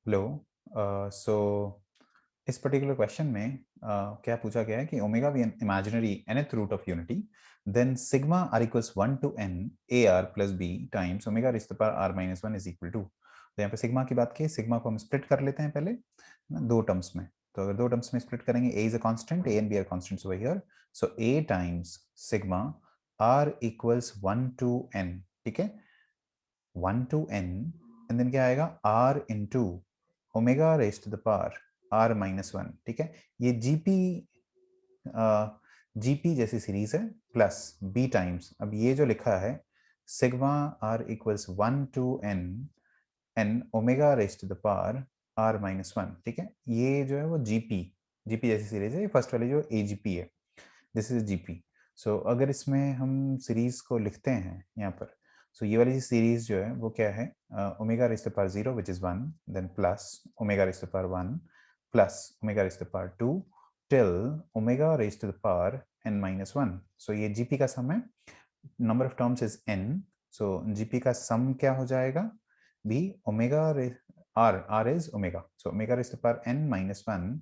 Hello. सो इस particular question में क्या पूछा गया है कि ओमेगा भी imaginary nth root of unity, then sigma r equals 1 to n ar plus b times omega raise to the power r minus 1 is equal to. तो यहाँ पे सिग्मा की बात की, सिग्मा को हम स्प्लिट कर लेते हैं पहले ना दो टर्म्स में। तो अगर दो टर्म्स में स्प्लिट करेंगे, a is a constant, a and b are constants over here, so a times sigma r equals 1 to n, ठीक है, 1 to n, एंड देन क्या आएगा r into omega raise to the power r minus 1, ठीक है। ये GP जैसी series है, plus b times, अब ये जो लिखा है sigma r equals 1 to n omega raise to the power r minus 1, ठीक है। ये जो है वो जीपी जैसी सीरीज है, ये फर्स्ट वाली जो एजीपी है, दिस इज जीपी। सो अगर इसमें हम सीरीज को लिखते हैं यहाँ पर, सो ये वाली सीरीज जो है वो क्या है, omega raise to the power 0 which is 1, then plus omega raise to the power 1 plus omega raise to the power 2 till omega raise to the power n minus 1। So ये जीपी का sum है, number of terms is n, so GP का sum क्या हो जाएगा, be omega r is omega, so omega raise to the power n minus 1,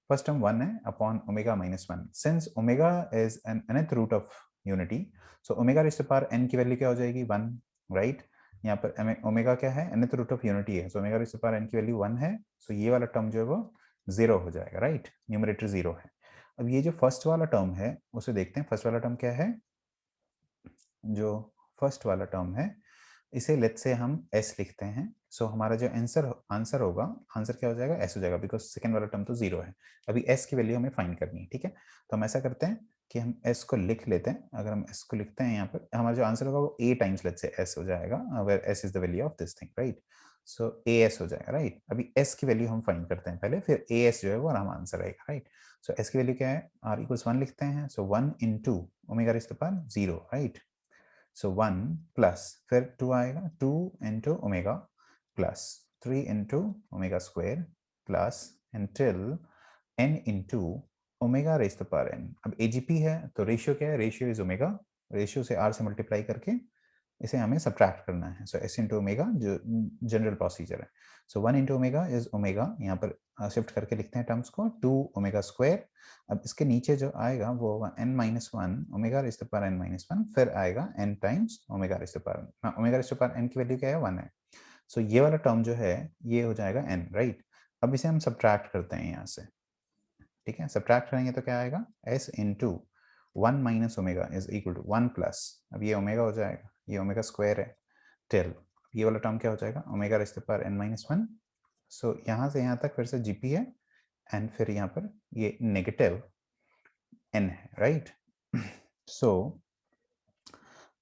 first term 1 है upon omega minus 1, since omega is an nth root of unity, so omega raise to the power n की value क्या हो जाएगी 1, right. यहाँ पर omega क्या है, nth root of unity है, so omega raise to the power n की वैल्यू 1 है, सो ये वाला टर्म जो है वो 0 हो जाएगा, राइट, न्यूमरेटर 0 है। अब ये जो फर्स्ट वाला टर्म है उसे देखते हैं, फर्स्ट वाला टर्म क्या है, जो फर्स्ट वाला टर्म है इसे लेट्स से हम s लिखते हैं। सो हमारा जो आंसर होगा, आंसर क्या हो जाएगा, s हो जाएगा, बिकॉज सेकंड वाला टर्म तो 0 है। अभी s की वैल्यू हमें फाइंड करनी है, ठीक है। तो हम ऐसा करते हैं कि हम s को लिख लेते हैं। अगर हम s को लिखते हैं यहाँ पर, हमारा जो आंसर होगा वो a times let's say s हो जाएगा, where s is the value of this thing, right. So as हो जाएगा, राइट। अभी s की वैल्यू हम फाइंड करते हैं पहले, फिर as जो है वो हमारा आंसर आएगा, राइट। सो s की वैल्यू क्या है, r इक्वल्स 1 लिखते हैं, so 1 into omega raise to the power 0, right. So 1 plus फिर 2 आएगा, 2 into omega plus 3 into omega square plus until n into omega raise to the power n। अब AGP है तो रेशियो क्या है, रेशियो इज ओमेगा, रेशियो से r से multiply करके इसे हमें सब्ट्रैक्ट करना है। सो s इंटू ओमेगा जो जनरल प्रोसीजर है। सो 1 इंटू ओमेगा इज ओमेगा, यहाँ पर शिफ्ट करके लिखते हैं टर्म्स को, 2 ओमेगा स्क्वायर, अब इसके नीचे जो आएगा वो होगा n minus 1 omega raise to the power n minus 1, फिर आएगा n times omega raise to the power, omega raise to the power n की वैल्यू क्या है 1 है। सो ये वाला टर्म जो है ये हो जाएगा n, राइट। अब इसे हम सब्ट्रैक्ट करते हैं यहाँ से, ठीक है। सब्ट्रैक्ट करेंगे तो क्या आएगा, s into 1 minus omega is equal to 1 plus, अब ये ओमेगा हो जाएगा, ये ओमेगा स्क्वायर है, टिल ये वाला टर्म क्या हो जाएगा, omega raise to the power n minus 1। So यहाँ से यहाँ तक फिर से जीपी है, एंड फिर यहाँ पर ये नेगेटिव n है, राइट। सो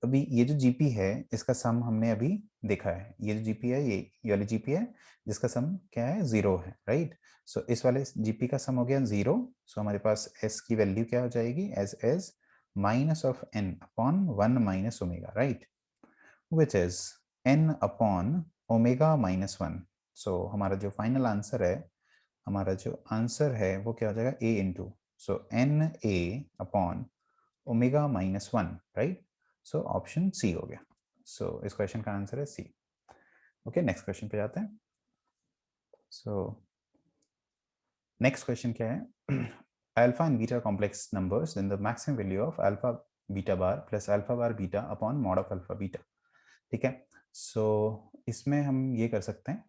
अभी ये जो जीपी है इसका सम हमने अभी देखा है, ये जो जीपी है ये वाली जीपी है जिसका सम क्या है 0 है, राइट। सो इस वाले जीपी का सम हो गया 0। सो हमारे पास s की वैल्यू क्या हो जाएगी, as minus of n upon 1 minus omega, right, which is n upon omega minus 1। So हमारा जो फाइनल आंसर है, हमारा जो आंसर है वो क्या हो जाएगा, a into, so n a upon omega minus 1, right. So option C हो गया। सो इस क्वेश्चन का आंसर है सी। ओके, नेक्स्ट क्वेश्चन पे जाते हैं। सो नेक्स्ट क्वेश्चन क्या है, alpha and beta complex numbers in the maximum value of alpha beta bar plus alpha bar beta upon mod of alpha beta, ठीक है। सो इसमें हम ये कर सकते हैं,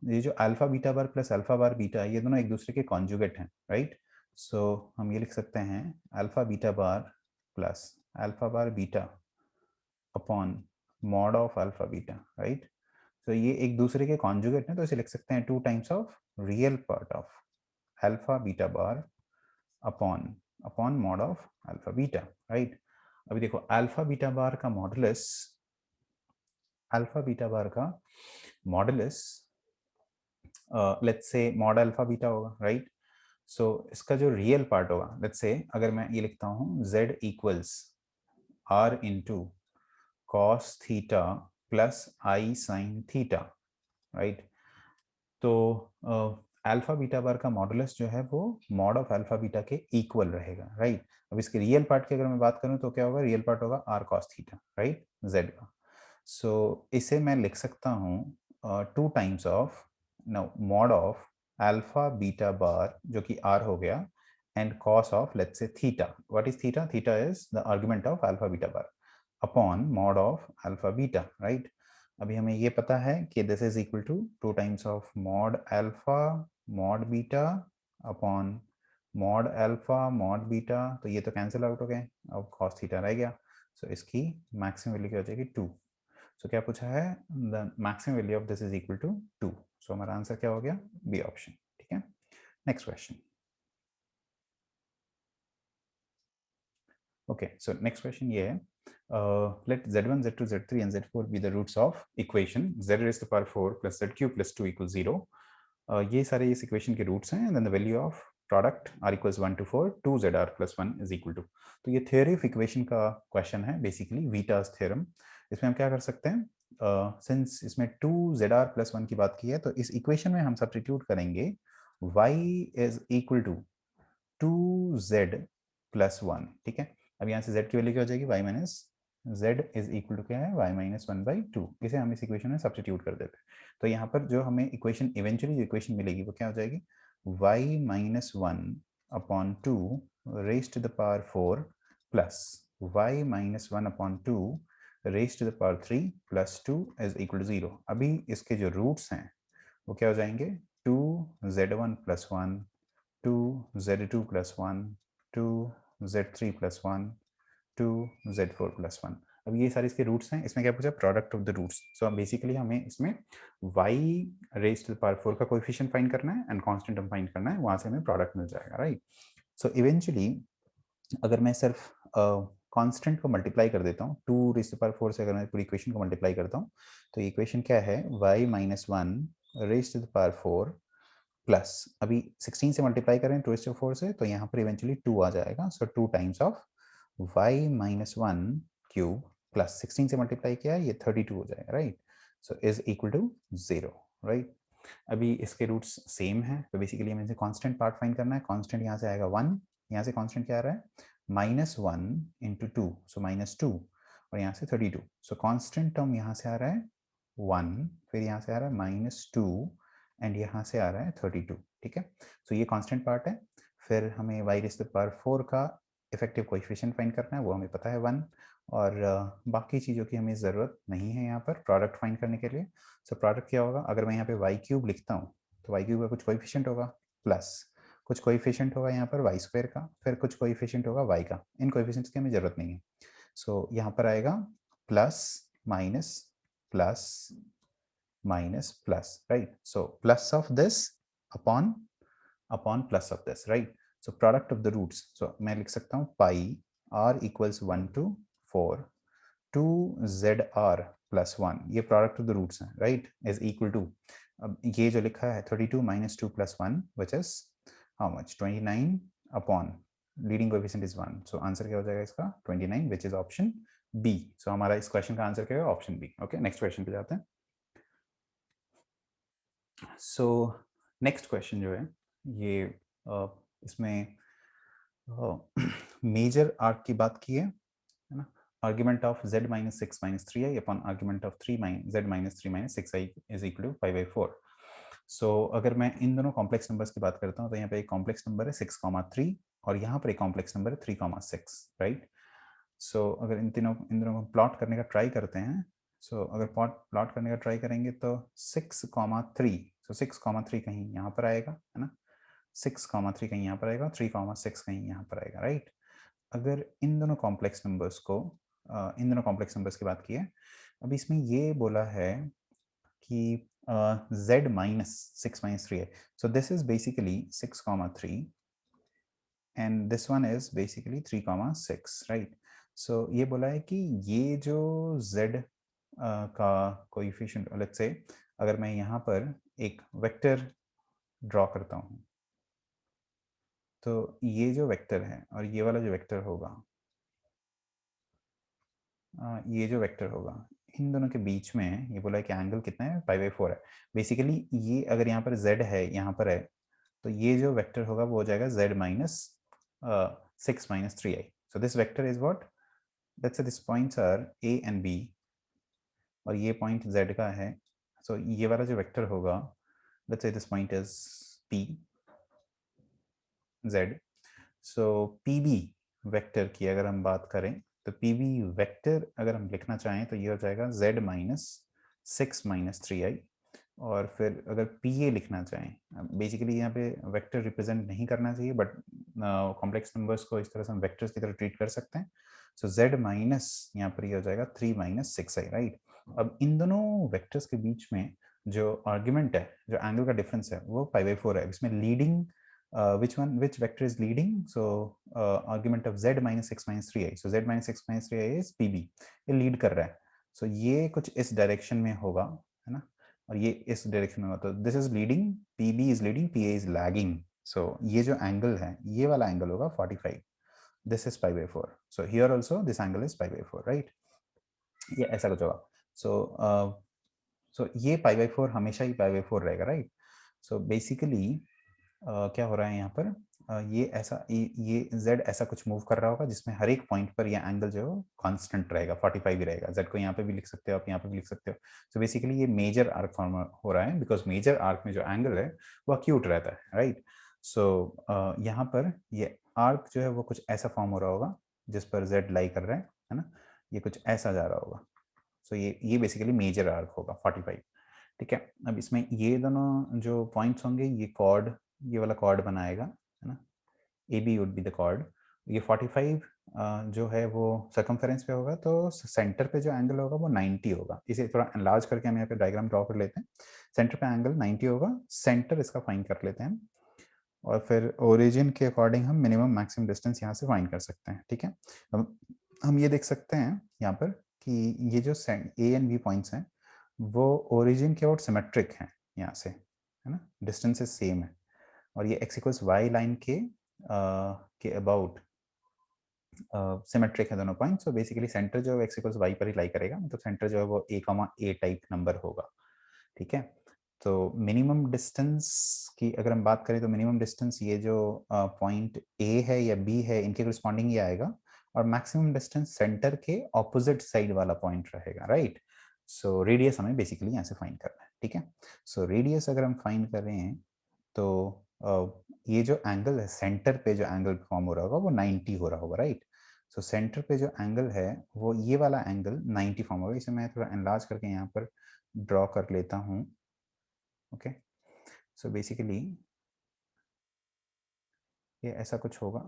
ये जो अल्फा बीटा बार प्लस अल्फा बार बीटा ये दोनों एक दूसरे के कॉन्जुगेट हैं, राइट। सो हम ये लिख सकते हैं alpha beta bar plus alpha bar beta upon mod of alpha beta, right. तो ये एक दूसरे के कॉन्जुगेट हैं, तो इसे लिख सकते हैं 2 times of real part of alpha beta bar upon upon mod of alpha beta, right. अभी देखो अल्फा बीटा बार का मॉडुलस, अल्फा बीटा बार का modulus let's say mod alpha beta होगा, राइट। सो इसका जो रियल पार्ट होगा, let's say अगर मैं ये लिखता हूँ z equals r into cos theta plus i sine theta, right. तो अल्फा बीटा बार का मॉडुलस जो है वो मॉड ऑफ अल्फा बीटा के इक्वल रहेगा, राइट। अब इसके रियल पार्ट की अगर मैं बात करूं तो क्या होगा, रियल पार्ट होगा r cos theta, right, z का। सो इसे मैं लिख सकता हूँ 2 times of now mod of alpha beta bar जो कि r हो गया and cos of let's say theta. What is theta? Theta is the argument of alpha beta bar upon mod of alpha beta, right? अभी हमें ये पता है कि this is equal to 2 times of mod alpha mod beta upon mod alpha mod beta, तो ये तो cancel out हो गए, अब cos थीटा रह गया, so इसकी मैक्सिमम वैल्यू क्या हो जाएगी 2. so क्या पूछा है, the maximum value of this is equal to 2. So हमारा आंसर क्या हो गया, बी ऑप्शन. ठीक है, next question. Okay, so next question ये है, let z1 z2 z3 and z4 be the roots of equation z raised to power 4 plus z cube plus 2 equals 0. ये सारे इस इक्वेशन के रूट्स हैं, and then the value of product r equals 1 to 4 2 zr plus 1 is equal to. तो ये theory of equation का question है, basically Vieta's theorem. इसमें हम क्या कर सकते हैं, सिंस इसमें 2 zr plus 1 की बात की है, तो इस इक्वेशन में हम सब्स्टिट्यूट करेंगे y is equal to 2z plus 1. ठीक है, अब यहाँ से z की वैल्यू क्या हो जाएगी, y minus z is equal to क्या है, y माइनस 1/2. इसे हम इस इक्वेशन में सब्स्टिट्यूट कर देते हैं, तो यहाँ पर जो हमें इक्वेशन इवेंचुअली जो इक्वेशन मिलेगी वो क्या हो जाएगी, y minus 1/2 raise to the power 4 plus y minus 1/2 raise to the power 3 plus 2 is equal to 0. अभी इसके जो रूट्स हैं वो क्या हो जाएंगे, 2z1 plus 1 2z2 plus 1 2z3 plus 1 2z4 plus 1. अब ये सारे इसके रूट्स हैं, इसमें क्या पूछा, product of the roots. So हम बेसिकली हमें इसमें y raise to the power 4 का कोएफिशिएंट फाइंड करना है एंड कांस्टेंट हम फाइंड करना है, वहां से हमें प्रोडक्ट मिल जाएगा, राइट. सो इवेंचुअली अगर मैं सिर्फ कांस्टेंट को मल्टीप्लाई कर देता हूँ, 2 रेज टू द पावर 4 से अगर मैं पूरी इक्वेशन को मल्टीप्लाई करता हूँ, तो इक्वेशन क्या है, y minus 1 raise to the power 4 plus, अभी 16 से मल्टीप्लाई करें 2 to 4 से, तो यहाँ पर इवेंचुअली 2 आ जाएगा. So 2 times of y minus 1 cube plus 16 से मल्टीप्लाई किया है, ये 32 हो जाएगा, right. So is equal to 0, right. अभी इसके रूट्स सेम है, तो बेसिकली हमें कांस्टेंट पार्ट फाइंड करना है. कांस्टेंट यहाँ से आएगा 1, यहाँ से कांस्टेंट क्या आ रहा है, माइनस 1 इंटू 2, सो माइनस 2, और यहाँ से 32. सो कांस्टेंट टर्म यहाँ से आ रहा है 1, फिर यहाँ से आ रहा है माइनस 2 एंड यहाँ से आ रहा है 32. ठीक है, सो ये कांस्टेंट पार्ट है. फिर हमें y raise to the power 4 का इफेक्टिव कोएफिशिएंट फाइंड करना है, वो हमें पता है 1, और बाकी चीज़ों की हमें ज़रूरत नहीं है यहाँ पर प्रोडक्ट फाइंड करने के लिए. सो प्रोडक्ट क्या होगा, अगर मैं यहाँ पे वाई क्यूब लिखता हूँ तो वाई क्यूब का कुछ कोएफिशिएंट होगा, प्लस कुछ कोएफिशिएंट होगा यहाँ पर वाई स्क्वायर का, फिर कुछ कोएफिशिएंट होगा वाई का. इन कोएफिशिएंट्स की हमें ज़रूरत नहीं है. सो यहाँ पर आएगा plus minus plus minus plus, right. So plus of this upon plus of this, right. So product of the roots, so मैं लिख सकता हूँ pi r equals 1 to 4 2zr plus 1, ये product of the roots है, right, is equal to, अब ये जो लिखा है 32 minus 2 plus 1 which is how much, 29 upon leading coefficient is 1. so answer क्या हो जाएगा इसका 29, which is option B. so हमारा इस क्वेश्चन का आंसर क्या है, option B. Okay, next question पे जाते हैं. सो नेक्स्ट क्वेश्चन जो है ये इसमें मेजर आर्क की बात की है ना, argument of z minus 6 minus 3i upon argument of 3 z minus 3 minus 6i is equal to 5/4. So अगर मैं इन दोनों कॉम्प्लेक्स नंबर्स की बात करता हूँ, तो यहाँ पे एक कॉम्प्लेक्स नंबर है 6,3 और यहाँ पर एक कॉम्प्लेक्स नंबर है 3,6, राइट. सो अगर इन दोनों को प्लॉट करने का ट्राई करते हैं, सो अगर प्लॉट करने का ट्राई करेंगे तो 6,3, सो 6,3 कहीं यहाँ पर आएगा, है ना, 6,3 कहीं यहाँ पर आएगा, 3,6 कहीं यहाँ पर आएगा, राइट. अगर इन दोनों कॉम्प्लेक्स नंबर्स की बात की है, अब इसमें ये बोला है कि z माइनस 6 माइनस 3 है, so this is basically 6,3 and this one is basically 3,6, right. So ये बोला है कि ये जो z का कोएफिशिएंट, लेट्स से अगर मैं यहाँ पर एक वेक्टर ड्रॉ करता हूँ, तो ये जो वेक्टर है और ये वाला जो वेक्टर होगा, ये जो वेक्टर होगा, इन दोनों के बीच में ये बोला है कि एंगल कितना है, 5/4 है. बेसिकली ये अगर यहाँ पर z है, यहाँ पर है, तो ये जो वेक्टर होगा वो हो जाएगा z minus 6 minus 3i. So this vector is what, let's say this points are a and b और ये पॉइंट z का है. सो ये वाला जो वेक्टर होगा let's say this point is P Z. So PB vector की अगर हम बात करें तो PB वेक्टर अगर हम लिखना चाहें तो ये हो जाएगा Z माइनस 6 माइनस 3i, और फिर अगर PA लिखना चाहें, बेसिकली यहाँ पे वेक्टर रिप्रेजेंट नहीं करना चाहिए, बट कॉम्प्लेक्स नंबर्स को इस तरह से हम वेक्टर्स की तरह ट्रीट कर सकते हैं. सो Z माइनस यहाँ पर ये हो जाएगा 3 माइनस 6i, राइट. अब इन दोनों वेक्टर्स के बीच में जो आर्ग्यूमेंट है, जो एंगल का डिफरेंस है, वो π/4 है. इसमें leading which vector is leading? So argument of Z minus 6 minus 3i. So Z minus 6 minus 3i is PB. ये लीड कर रहा है. So ये कुछ इस डायरेक्शन में होगा, है ना, और ये इस डायरेक्शन में होगा. तो this is leading, PB is leading, PA is lagging. So ये जो एंगल है, ये वाला एंगल होगा 45. This is π/4. So here also this angle is π/4, right. ये ऐसा कुछ होगा. सो ये π/4 हमेशा ही π/4 रहेगा, राइट. सो बेसिकली क्या हो रहा है यहाँ पर, ये ऐसा, ये Z ऐसा कुछ मूव कर रहा होगा जिसमें हर एक पॉइंट पर ये एंगल जो है वो कांस्टेंट रहेगा, 45 ही रहेगा. Z को यहाँ पे भी लिख सकते हो आप, यहाँ पे भी लिख सकते हो. सो बेसिकली ये मेजर आर्क फॉर्म हो रहा है, बिकॉज मेजर आर्क में जो एंगल है वो अक्यूट रहता है, राइट. सो यहाँ पर ये आर्क जो है वो कुछ ऐसा फॉर्म हो रहा होगा जिस पर Z लाई कर रहा है ना, ये कुछ ऐसा जा रहा होगा. सो ये बेसिकली मेजर आर्क होगा 45, ठीक है. अब इसमें ये दोनों जो पॉइंट्स होंगे, ये कॉर्ड, ये वाला कॉर्ड बनाएगा, है ना. A B would be the chord. ये 45 जो है वो सर्कमफेरेंस पे होगा, तो सेंटर पे जो एंगल होगा वो 90 होगा. इसे थोड़ा एनलार्ज करके हम यहाँ पे डायग्राम ड्रॉ कर लेते हैं. सेंटर पे एंगल 90 होगा, सेंटर इसका फाइंड कर लेते हैं, और फिर ओरिजिन के अकॉर्डिंग हम मिनिमम मैक्सिमम डिस्टेंस यहाँ से फाइंड कर सकते हैं, ठीक है. अब हम ये देख सकते हैं यहाँ पर कि ये जो ए एंड बी पॉइंट्स हैं वो ओरिजिन के अबाउट सिमेट्रिक हैं यहाँ से, है ना. डिस्टेंसेस सेम है, और ये x इक्वल्स वाई लाइन के अबाउट सिमेट्रिक है दोनों पॉइंट. सो बेसिकली सेंटर जो है x इक्वल्स वाई पर ही लाई करेगा, मतलब सेंटर जो है वो a, टाइप नंबर होगा, ठीक है. तो मिनिमम डिस्टेंस की अगर हम बात करें तो मिनिमम डिस्टेंस ये जो पॉइंट A है या B है, इनके करस्पॉन्डिंग ये आएगा, और मैक्सिमम डिस्टेंस सेंटर के ऑपोजिट साइड वाला पॉइंट रहेगा, राइट. सो रेडियस हमें बेसिकली यहाँ से फाइंड करना है, ठीक है. सो रेडियस अगर हम फाइंड कर रहे हैं तो ये जो एंगल है, सेंटर पे जो एंगल फॉर्म हो रहा होगा वो 90 हो रहा होगा, राइट. सो सेंटर पे जो एंगल है वो ये वाला एंगल 90 फॉर्म होगा. इसे मैं थोड़ा एनलार्ज करके यहाँ पर ड्रॉ कर लेता हूँ. ओके. सो बेसिकली ये ऐसा कुछ होगा,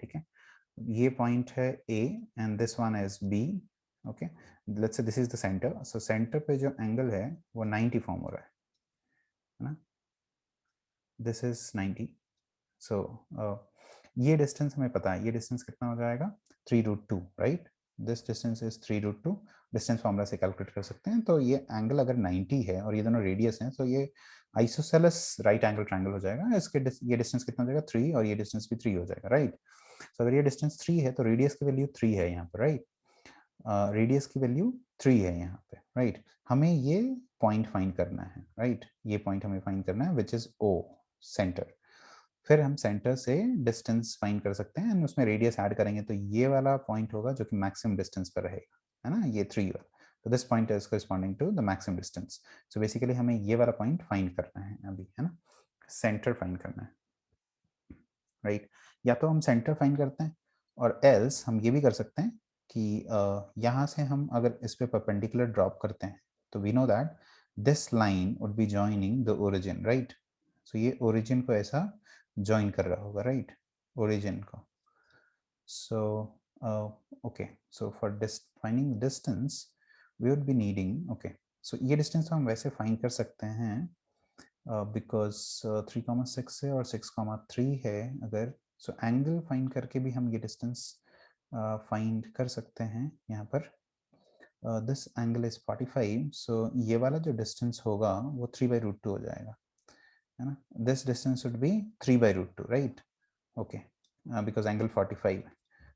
ठीक है. ये पॉइंट है A and this one is B. Okay, let's say this is the centre. So centre पे जो एंगल है वो 90 फॉर्म हो रहा है ना. This is 90. सो ये डिस्टेंस हमें पता है, ये डिस्टेंस कितना हो जाएगा, 3√2, right. This distance is 3√2. Distance formula से कैलकुलेट कर सकते हैं. तो ये एंगल अगर 90 है और ये दोनों रेडियस हैं, तो ये आइसोसेलेस राइट एंगल ट्रायंगल हो जाएगा. इसके ये डिस्टेंस कितना हो जाएगा, 3, और ये डिस्टेंस भी 3 हो जाएगा, राइट. सो अगर ये डिस्टेंस 3 है तो रेडियस की वैल्यू 3 है यहाँ पर, राइट. रेडियस की वैल्यू 3 है यहाँ पे, राइट. हमें ये पॉइंट फाइंड करना है, राइट. ये पॉइंट हमें फाइंड करना है विच इज O, सेंटर. फिर हम सेंटर से डिस्टेंस फाइंड कर सकते हैं एंड उसमें रेडियस ऐड करेंगे, तो ये वाला पॉइंट होगा जो कि मैक्सिमम डिस्टेंस पर रहेगा, है ना, ये 3 वाला. तो this point is corresponding to the maximum distance. So basically हमें ये वाला पॉइंट फाइंड करना है अभी, है ना, सेंटर फाइंड करना है, राइट. या तो हम सेंटर फाइंड करते हैं, और एल्स हम ये भी कर सकते हैं कि यहाँ से हम अगर इस पे परपेंडिकुलर ड्रॉप करते हैं तो we know that this line would be joining the origin, right. So ये ओरिजिन को ऐसा ज्वाइन कर रहा होगा, राइट, ओरिजिन को. So okay, so for finding distance we would be needing, okay, so ये डिस्टेंस हम वैसे फाइंड कर सकते हैं बिकॉज 3,6 है और 6,3 है. अगर सो एंगल फाइंड करके भी हम ये डिस्टेंस फाइंड कर सकते हैं यहाँ पर. This angle is 45. सो ये वाला जो डिस्टेंस होगा वो 3/√2 हो जाएगा, है ना. This distance would be 3/√2, right. Okay, because angle 45.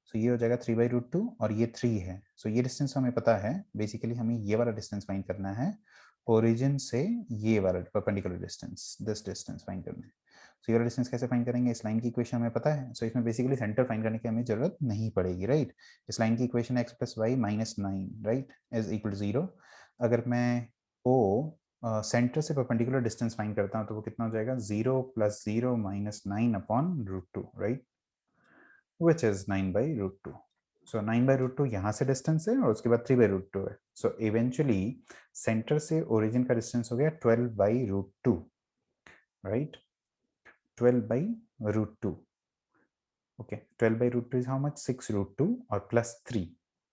सो ये हो जाएगा 3/√2 और ये 3 है. सो ये डिस्टेंस हमें पता है. बेसिकली हमें ये वाला डिस्टेंस फाइंड करना है ओरिजिन से, ये वाला perpendicular distance, this distance find करना है. सो ये वाला डिस्टेंस कैसे फाइंड करेंगे, इस लाइन की इक्वेशन हमें पता है. सो इसमें बेसिकली सेंटर फाइंड करने की हमें जरूरत नहीं पड़ेगी, राइट. इस लाइन की equation x + y - 9, right, is equal to 0. अगर मैं O सेंटर से परपेंडिकुलर डिस्टेंस फाइंड करता हूँ तो वो कितना हो जाएगा 0 + 0 - 9 अपॉन √2, राइट, विच इज 9/√2. सो 9/√2 यहाँ से डिस्टेंस है और उसके बाद 3/√2 है. सो इवेंचुअली सेंटर से ओरिजिन का डिस्टेंस हो गया 12/√2, right, 12/√2. Okay, 12/√2 is how much? 6√2 or +3.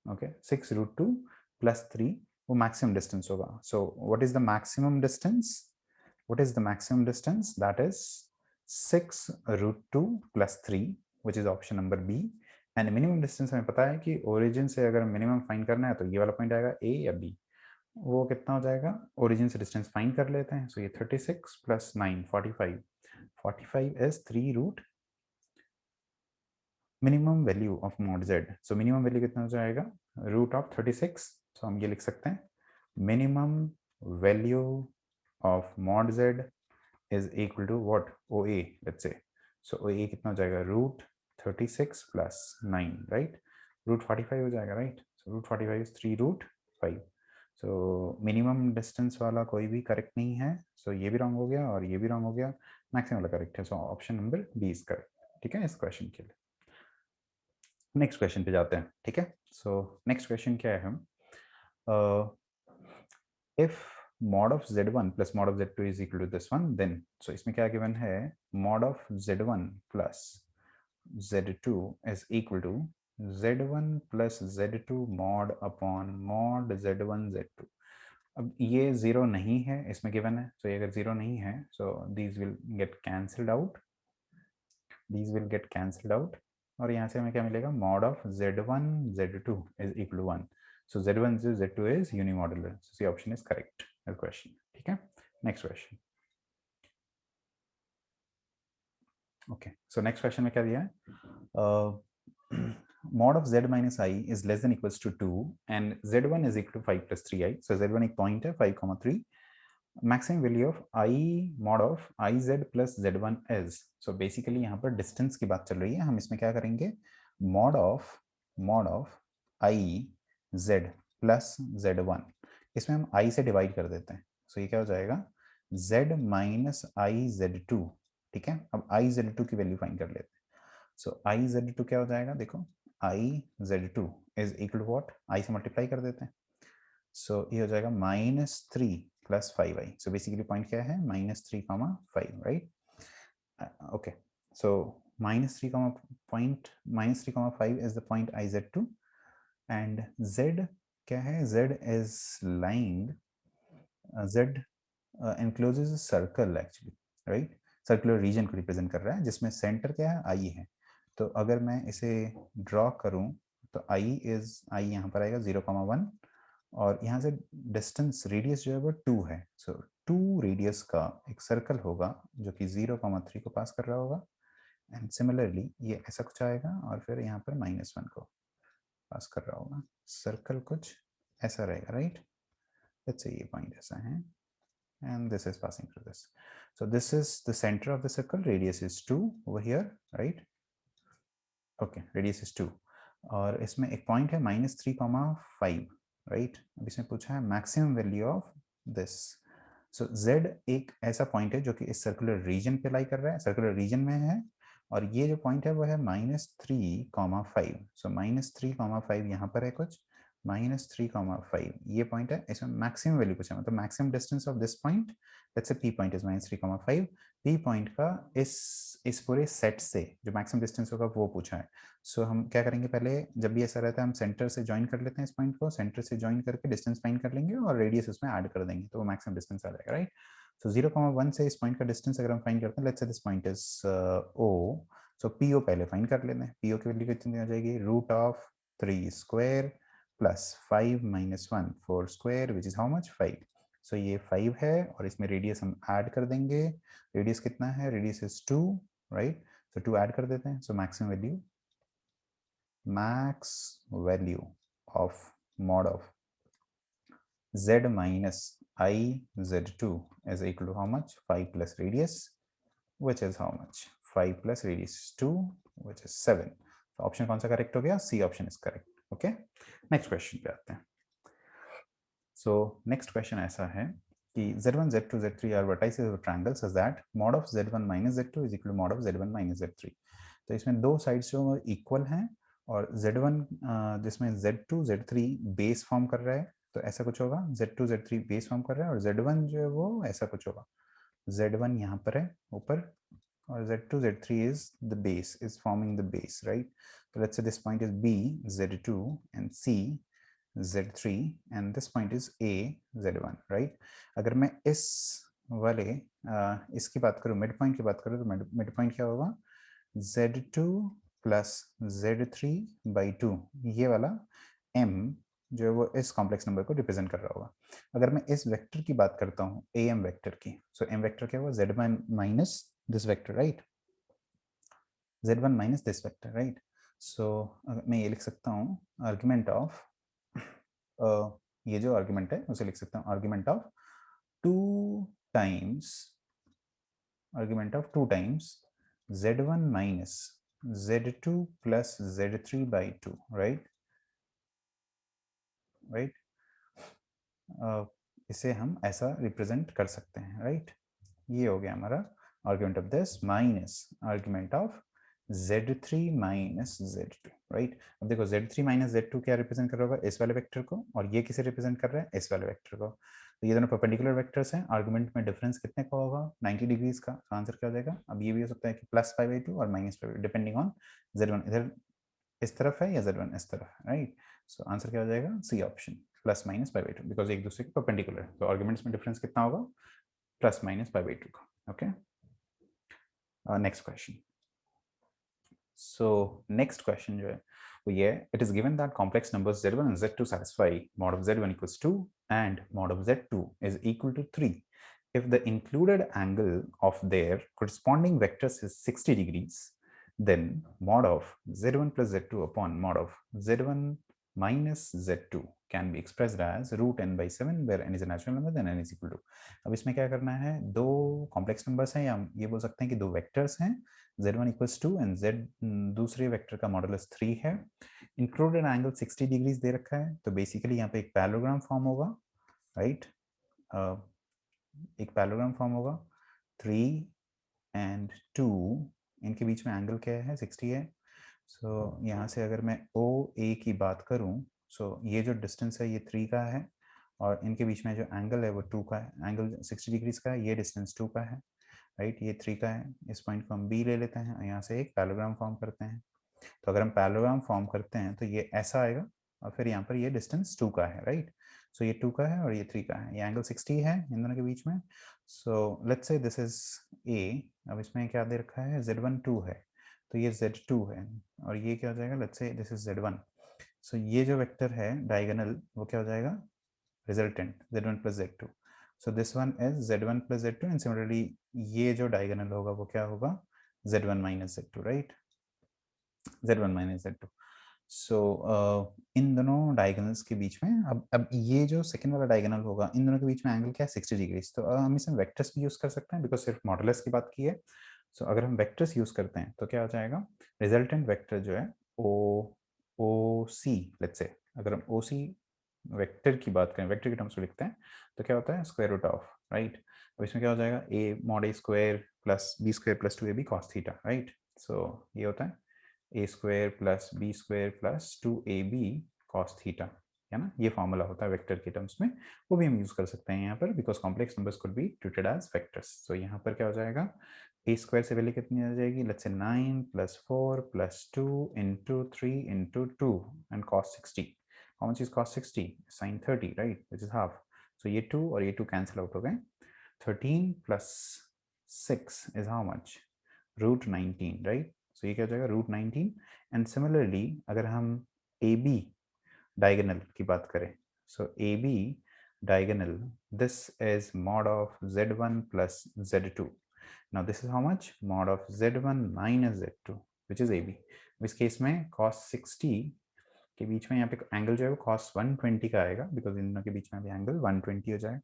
Okay, 6√2 +3 वो maximum distance होगा. So what is the maximum distance? What is the maximum distance? That is 6√2 +3, which is option number B. And minimum distance हमें पता है कि origin से अगर minimum find करना है तो ये वाला point आएगा A या B. वो कितना हो जाएगा? origin से distance find कर लेते हैं. So ये 36 + 9 45. 45 is 3 minimum value of mod z. So minimum value कितना हो जाएगा? √36. सो हम ये लिख सकते हैं minimum value of mod z is equal to what? OA, let's say. So OA कितना हो जाएगा? √36 + 9, राइट, √45 हो जाएगा, right. So √45 is 3√5. So minimum distance वाला कोई भी करेक्ट नहीं है. सो ये भी रॉन्ग हो गया और ये भी रॉन्ग हो गया. मैक्सिमम वाला करेक्ट है. So option number B is correct. ठीक है इस क्वेश्चन के लिए. नेक्स्ट क्वेश्चन पे जाते हैं. ठीक है. सो नेक्स्ट क्वेश्चन क्या है? हम if mod of z1 plus mod of z2 is equal to this one, then so इसमें क्या गिवन है? mod of z1 plus z2 is equal to z1 plus z2 mod upon mod z1 z2. अब ये zero नहीं है इसमें given है. so ये अगर जीरो नहीं है so these will get cancelled out. these will get cancelled out. और यहाँ से हमें क्या मिलेगा? mod of z1 z2 is equal to 1. So z1 z2 is unimodular. So the option is correct. The question. ठीक है. Next question. Okay. So next question में क्या दिया है? Mod of z minus I is less than equals to 2 and z1 is equal to 5 plus 3i. So z1 एक point है 5, 3. Maximum value of I mod of I Z plus z1 is. So basically यहाँ पर distance की बात चल रही है. हम इसमें क्या करेंगे? Mod of I Z plus z1, इसमें हम i से डिवाइड कर देते हैं. सो ये क्या हो जाएगा? z minus i z two. ठीक है. अब आई जेड टू की वैल्यू फाइंड कर लेते हैं. सो आई जेड टू क्या हो जाएगा? देखो i z two is equal to what? I से मल्टीप्लाई कर देते हैं. सो ये हो जाएगा -3 + 5i. सो बेसिकली पॉइंट क्या है? -3, 5, right. Okay. So -3, -3, 5 is the point iz2 and z क्या है? z is lying, z encloses a circle actually, right. Circular region को रिप्रेजेंट कर रहा है जिसमें सेंटर क्या है? i है. तो अगर मैं इसे ड्रॉ करूं तो i यहाँ पर आएगा 0,1 और यहाँ से डिस्टेंस रेडियस जो है वो 2 है. सो 2 रेडियस का एक सर्कल होगा जो कि 0,3 को पास कर रहा होगा. एंड सिमिलरली ये ऐसा कुछ आएगा और फिर यहाँ पर -1 को पास कर रहा होगा. सर्कल कुछ ऐसा रहेगा, राइट. लेट्स से ये पॉइंट ऐसा है and this is passing through this. So this is the center of the circle. Radius is 2 over here, right? Okay, radius is 2 और इसमें एक पॉइंट है -3,5, राइट. अब इसमें पूछा है maximum value of this. So z एक ऐसा पॉइंट है जो कि इस सर्कुलर रीजन पे लाई कर रहा है, सर्कुलर रीजन में है. और ये जो पॉइंट है वो है -3,5. सो -3,5 यहाँ पर है कुछ, -3,5 ये पॉइंट है. इसमें मैक्सिमम वैल्यू पूछा, मतलब maximum distance of this point. Let's say p point is -3,5. p point का इस पूरे सेट से जो मैक्सिमम डिस्टेंस होगा वो पूछा है. सो हम क्या करेंगे? पहले जब भी ऐसा रहता है हम सेंटर से ज्वाइन कर लेते हैं. इस पॉइंट को सेंटर से ज्वाइन करके डिस्टेंस फाइंड कर लेंगे और रेडियस उसमें ऐड कर देंगे तो वो मैक्सिमम डिस्टेंस आ जाएगा, राइट. सो 0,1 से इस पॉइंट का डिस्टेंस अगर हम फाइंड करते हैं, let's say this point is o. So po पहले फाइंड कर लेते हैं. po की वैल्यू कितनी आ जाएगी? √3² + 5 - 1 4² विच इज हाउ मच? 5. सो ये 5 है और इसमें रेडियस हम ऐड कर देंगे. रेडियस कितना है? Radius is 2, right. So 2 add कर देते हैं. सो maximum value, max value of mod of z minus I z2 is equal to how much? 5 plus radius, which is how much? 5 plus radius is 2, which is 7. So option कौन सा correct हो गया? C option is correct. Okay, next question पे आते हैं. So next question ऐसा है कि z1 z2 z3 are vertices of triangle such that mod of z1 minus z2 is equal to mod of z1 minus z3। तो इसमें दो sides जो इक्वल हैं और z1 जिसमें z2 z3 बेस फॉर्म कर रहा है, तो ऐसा कुछ होगा, z2 z3 बेस फॉर्म कर रहा है और z1 जो है वो ऐसा कुछ होगा, z1 यहाँ पर है ऊपर और z2 z3 is the base, is forming the base, right? So let's say this point is b z2 and c z3 and this point is a z1, right? अगर मैं इस वाले इसकी बात करूँ, मिड पॉइंट की बात करूँ, तो मिड पॉइंट क्या होगा, z2 प्लस z3 बाई 2, ये वाला m जो है वो इस कॉम्प्लेक्स नंबर को रिप्रेजेंट कर रहा होगा। अगर मैं इस वेक्टर की बात करता हूँ am वेक्टर की, सो m वेक्टर क्या हुआ, z1 minus this vector, right, z1 minus this vector, right. So मैं ये लिख सकता हूँ आर्ग्यूमेंट ऑफ ये जो आर्ग्यूमेंट है उसे लिख सकता हूँ argument of 2 times z1 minus z2 plus z3 by 2, right? इसे हम ऐसा रिप्रेजेंट कर सकते हैं, राइट? ये हो गया हमारा argument of this minus argument of z3 minus z2, right? अब देखो z3 माइनस z2 क्या रिप्रेजेंट कर रहा होगा, इस वाले वेक्टर को, और ये किसे रिप्रेजेंट कर रहा है, इस वाले वेक्टर को। तो ये दोनों परपेंडिकुलर वेक्टर्स हैं, आर्गुमेंट में डिफरेंस कितने का होगा, 90 डिग्रीज का। तो आंसर क्या हो जाएगा, अब ये भी हो सकता है कि प्लस पाई बाई 2 और minus pi, depending on z1 इधर इस तरफ है या z1 इस तरफ है, राइट? सो आंसर क्या हो जाएगा, C option, plus minus pi by 2, because एक दूसरे के परपेंडिकुलर है। तो आर्गुमेंट्स में डिफरेंस कितना होगा, प्लस माइनस पाई बाई 2 का। Okay, next question. सो नेक्स्ट क्वेश्चन जो है वो ये, it is given that complex numbers z1 and z2 satisfy mod of z1 equals 2 and mod of z2 is equal to 3 if the included angle of their corresponding vectors is 60 degrees, then mod of z1 plus z2 upon mod of z1 minus z2 can be expressed as root n by 7 where n is a natural number then n is equal to। अब इसमें क्या करना है, दो complex numbers हैं, या हम ये बोल सकते हैं कि दो वेक्टर्स हैं, z1 equals 2 and z दूसरे वेक्टर का मॉडुलस 3 है, इंक्लूडेड एंगल 60 डिग्रीज दे रखा है। तो बेसिकली यहाँ पे एक पैरेललोग्राम फॉर्म होगा, राइट? एक पैरेललोग्राम फॉर्म होगा, 3 एंड 2 इनके बीच में एंगल क्या है, 60 है। सो यहाँ से अगर मैं ओ ए की बात करूँ, सो ये जो डिस्टेंस है ये 3 का है और इनके बीच में जो एंगल है वो 2 का है, एंगल 60 डिग्रीज का है, ये डिस्टेंस 2 का है, राइट? ये 3 का है। इस पॉइंट को हम बी ले लेते हैं, यहाँ से एक पैरेललोग्राम फॉर्म करते हैं। तो अगर हम पैरेललोग्राम फॉर्म करते हैं तो ये ऐसा आएगा और फिर यहाँ पर ये डिस्टेंस 2 का है, राइट? सो ये 2 का है और ये 3 का है, ये एंगल 60 है इन दोनों के बीच में। So let's say this is a. अब इसमें क्या दे रखा है, z1 2 है, तो ये z2 है और ये क्या हो जाएगा, let's say this is z1। सो ये जो वेक्टर है डायगोनल वो क्या हो जाएगा, resultant z1 plus z2। So this one is z1 plus z2 and similarly ये जो डायगोनल होगा वो क्या होगा, z1 minus z2, right? z1 minus z2। सो इन दोनों डायगोनल्स के बीच में अब ये जो सेकंड वाला डायगोनल होगा, इन दोनों के बीच में एंगल क्या है, 60 डिग्रीज। तो हम इसमें वेक्टर्स भी यूज कर सकते हैं बिकॉज सिर्फ मॉडुलस की बात की है। सो अगर हम वेक्टर्स यूज करते हैं तो क्या हो जाएगा, रिजल्टेंट वेक्टर जो है ओ सी, लेट्स से अगर हम ओ सी वेक्टर की बात करें, वेक्टर के टर्म्स में लिखते हैं तो क्या होता है, स्क्वायर रूट ऑफ, राइट? अब इसमें क्या हो जाएगा, a mod a square plus b square plus 2ab cos theta, right? So ये होता है a square plus b square plus 2ab cos theta, है ना? ये फॉर्मूला होता है वेक्टर के टर्म्स में, वो भी हम यूज कर सकते हैं यहाँ पर because complex numbers could be treated as vectors. So यहाँ पर क्या हो जाएगा, ए स्क्वायर से वैल्यू कितनी आ जाएगी, let's say 9 plus 4 plus 2 into 3 into 2 and cos 60। How much is cos 60? Sin 30, right? Which is half. So ये 2 और ये 2 cancel out हो गए। 13 plus 6 is how much? Root 19, right? So ये क्या हो जाएगा, root 19। And similarly अगर हम AB diagonal की बात करें, so AB diagonal, this is mod of Z1 plus Z2। Now this is how much? Mod of Z1 minus Z2, which is AB। इस केस में cos 60 के बीच में यहाँ पे एंगल जो है वो cos 120 का आएगा बिकॉज इन दोनों के बीच में भी एंगल 120 हो जाए।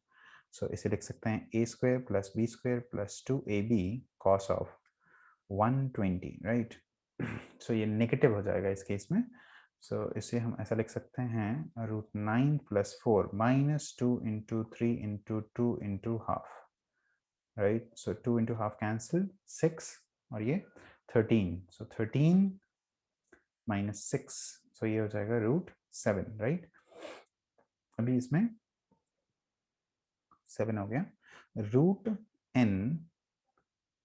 सो इसे लिख सकते हैं a square plus b square plus 2ab cos of 120, right? So ये नेगेटिव हो जाएगा इस केस में। सो इसे हम ऐसा लिख सकते हैं √9 + 4 -2 × 3 × 2 × ½ राइट. सो 2 × ½ कैंसिल 6 और ये 13. सो 13 - 6, सो ये हो जाएगा √7 राइट. अभी इसमें 7 हो गया.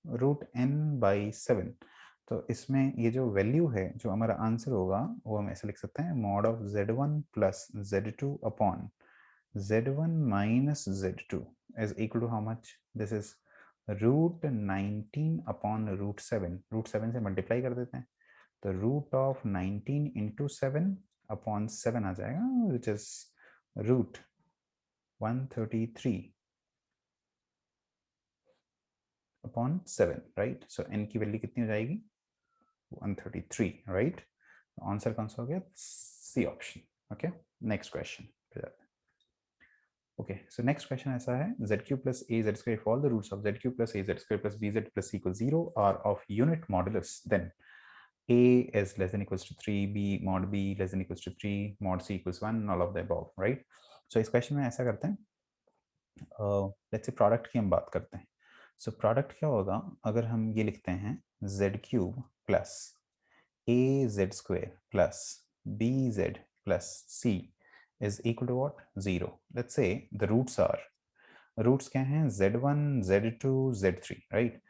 √n/7. तो इसमें ये जो वैल्यू है, जो हमारा आंसर होगा, वो हम ऐसे लिख सकते हैं mod of z1 + z2 upon z1 - z2 is equal to how much? This is √19 upon √7. √7 से मल्टीप्लाई कर देते हैं, तो √19 × 7 upon 7 आ जाएगा, which is √133 upon 7 right. So n की वैल्यू कितनी हो जाएगी? 133 राइट. आंसर कौन सा हो गया? C option. Okay, next question पे जाते हैं. ओके, सो नेक्स्ट क्वेश्चन ऐसा है z³ + az² if all the roots of z³ + az² + bz + c = 0 are of unit modulus, then a is less than equals to 3, b mod b less than equals to 3, mod c equals 1, all of the above, right? So इस question में ऐसा करते हैं, let's से product की हम बात करते हैं. सो प्रोडक्ट क्या होगा अगर हम ये लिखते हैं z³ + az² + bz + c is equal to what? 0. Let's say the roots क्या हैं? z1, z2, z3, right.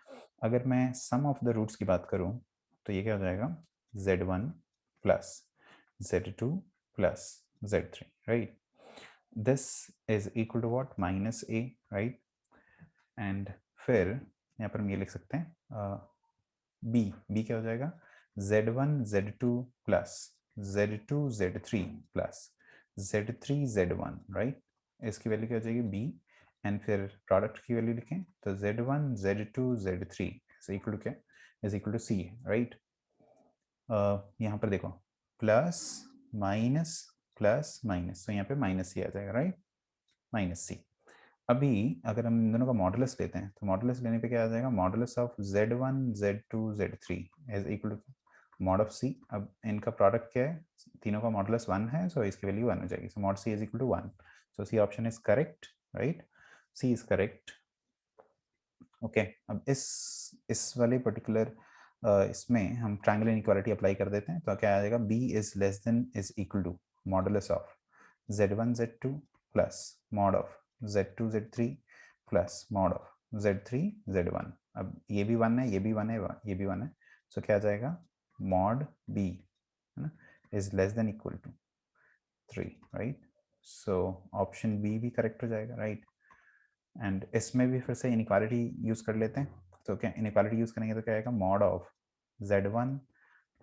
अगर मैं सम ऑफ द रूट्स की बात करूं तो ये क्या हो जाएगा? z1 + z2 + z3, right. this is equal to what? -a, right. and फिर यहाँ पर हम ये लिख सकते हैं b क्या हो जाएगा? z1 z2 + z2 z3 + z3 z1, right. इसकी वैल्यू क्या हो जाएगी? b. एंड फिर प्रोडक्ट की वैल्यू लिखें तो z1 z2 z3 is equal to क्या? Is equal to c, right. यहाँ पर देखो प्लस माइनस प्लस माइनस, तो यहाँ पे -c आ जाएगा, राइट. -c. अभी अगर हम इन दोनों का मॉडुलस लेते हैं तो मॉडुलस लेने पे क्या आ जाएगा? Modulus of z1 z2 z3 is equal to mod of c. अब इनका प्रोडक्ट क्या है? तीनों का मॉडुलस 1 है, सो इसकी वैल्यू 1 हो जाएगी. So mod c is equal to 1. So c option is correct, right. c is correct. Okay, अब इस वाले पर्टिकुलर इसमें हम ट्रायंगल इनइक्वालिटी अप्लाई कर देते हैं, तो क्या आ जाएगा? b is less than is equal to modulus of z1 z2 plus mod of z2 z3 plus mod of z3 z1. अब ये भी 1 है, ये भी 1 है, ये भी 1 है, सो क्या आ जाएगा? मॉड b है ना, is less than equal to 3, right. So option B भी करेक्ट हो जाएगा, राइट. एंड इसमें भी फिर से इनइक्वालिटी यूज कर लेते हैं, तो क्या इनइक्वालिटी यूज करेंगे तो क्या आएगा? Mod of z1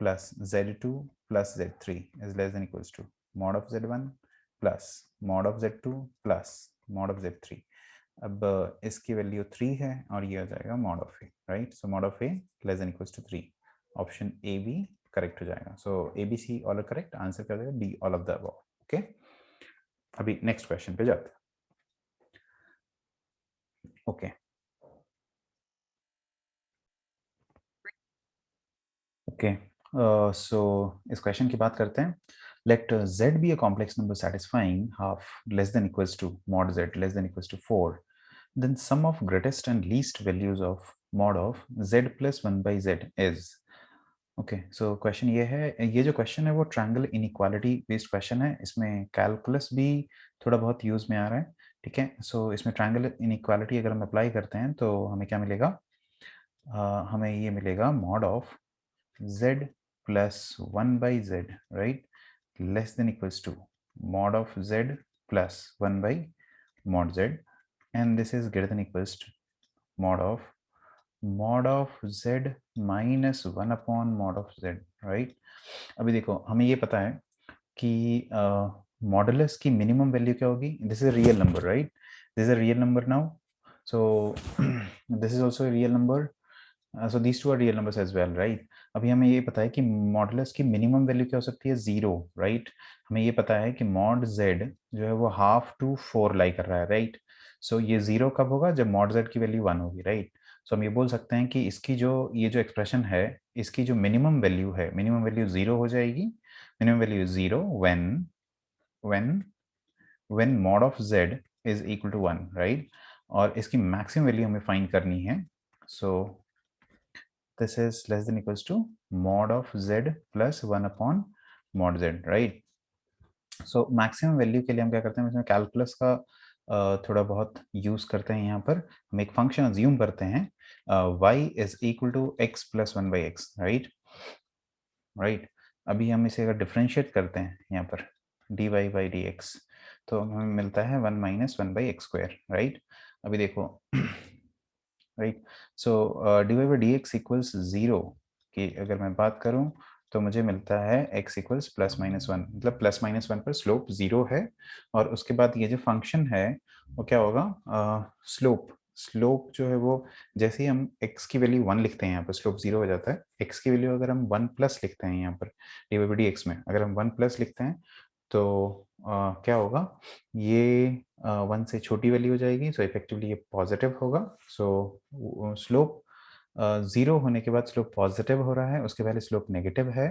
plus z2 plus z3 is less than equals to mod of z1 plus mod of z2 plus mod of z3. अब इसकी वैल्यू 3 है और ये हो जाएगा mod of a, right. So mod of a less than equals to 3. Option a b correct हो जाएगा. So a b c all are correct. Answer क्या हो जाएगा? B all of the above. Okay, अभी नेक्स्ट क्वेश्चन पे जाते हैं. Okay, okay, सो इस क्वेश्चन की बात करते हैं. Let z be a complex number satisfying half less than equals to mod z less than equals to 4, then sum of greatest and least values of mod of z plus 1 by z is. Okay, so question ये है, ये जो question है वो triangle inequality based question है. इसमें calculus भी थोड़ा बहुत यूज में आ रहा है, ठीक है. सो इसमें ट्रायंगल इनइक्वालिटी अगर हम अप्लाई करते हैं तो हमें क्या मिलेगा? हमें ये मिलेगा mod of z plus 1 by z, right, less than equals to mod of z plus 1 by mod z, and this is greater than equals to mod of z minus 1 upon mod of z, right. अभी देखो हमें ये पता है कि modulus की minimum value क्या होगी? This is a real number, right. This is a real number now. So this is also a real number. So these two are real numbers as well, right. अभी हमें ये पता है कि modulus की minimum value क्या हो सकती है? 0, राइट. हमें ये पता है कि मॉड z जो है वो हाफ टू 4 लाई कर रहा है, राइट. सो ये 0 कब होगा? जब मॉड z की वैल्यू 1 होगी, राइट. सो हम ये बोल सकते हैं कि इसकी जो ये जो एक्सप्रेशन है, इसकी जो मिनिमम वैल्यू है, मिनिमम वैल्यू 0 हो जाएगी. Minimum value 0 when mod of z is equal to 1, right. और इसकी मैक्सिमम वैल्यू हमें फाइंड करनी है, सो this is less than equals to mod of z plus 1 upon mod z, right. So maximum value के लिए हम क्या करते हैं, इसमें कैलकुलस का थोड़ा बहुत यूज करते हैं। यहाँ पर हम एक फंक्शन अज्यूम करते हैं, y is equal to x plus 1 by x, right. अभी हम इसे अगर डिफ्रेंशिएट करते हैं यहाँ पर dy बाई डी एक्स, तो हमें मिलता है 1 minus 1 by x square, right. अभी देखो right, so dy by D x equals 0 की अगर मैं बात करूँ तो मुझे मिलता है x इक्वल्स प्लस माइनस 1, मतलब प्लस माइनस 1 पर स्लोप 0 है। और उसके बाद ये जो फंक्शन है वो क्या होगा, स्लोप जो है वो जैसे ही हम x की वैल्यू 1 लिखते हैं यहाँ पर स्लोप 0 हो जाता है। x की वैल्यू अगर हम 1 प्लस लिखते हैं यहाँ पर डी बाई डी एक्स में अगर हम 1 प्लस लिखते हैं तो क्या होगा, ये 1 से छोटी वैल्यू हो जाएगी, सो इफेक्टिवली ये पॉजिटिव होगा। सो स्लोप 0 होने के बाद स्लोप पॉजिटिव हो रहा है, उसके पहले स्लोप नेगेटिव है,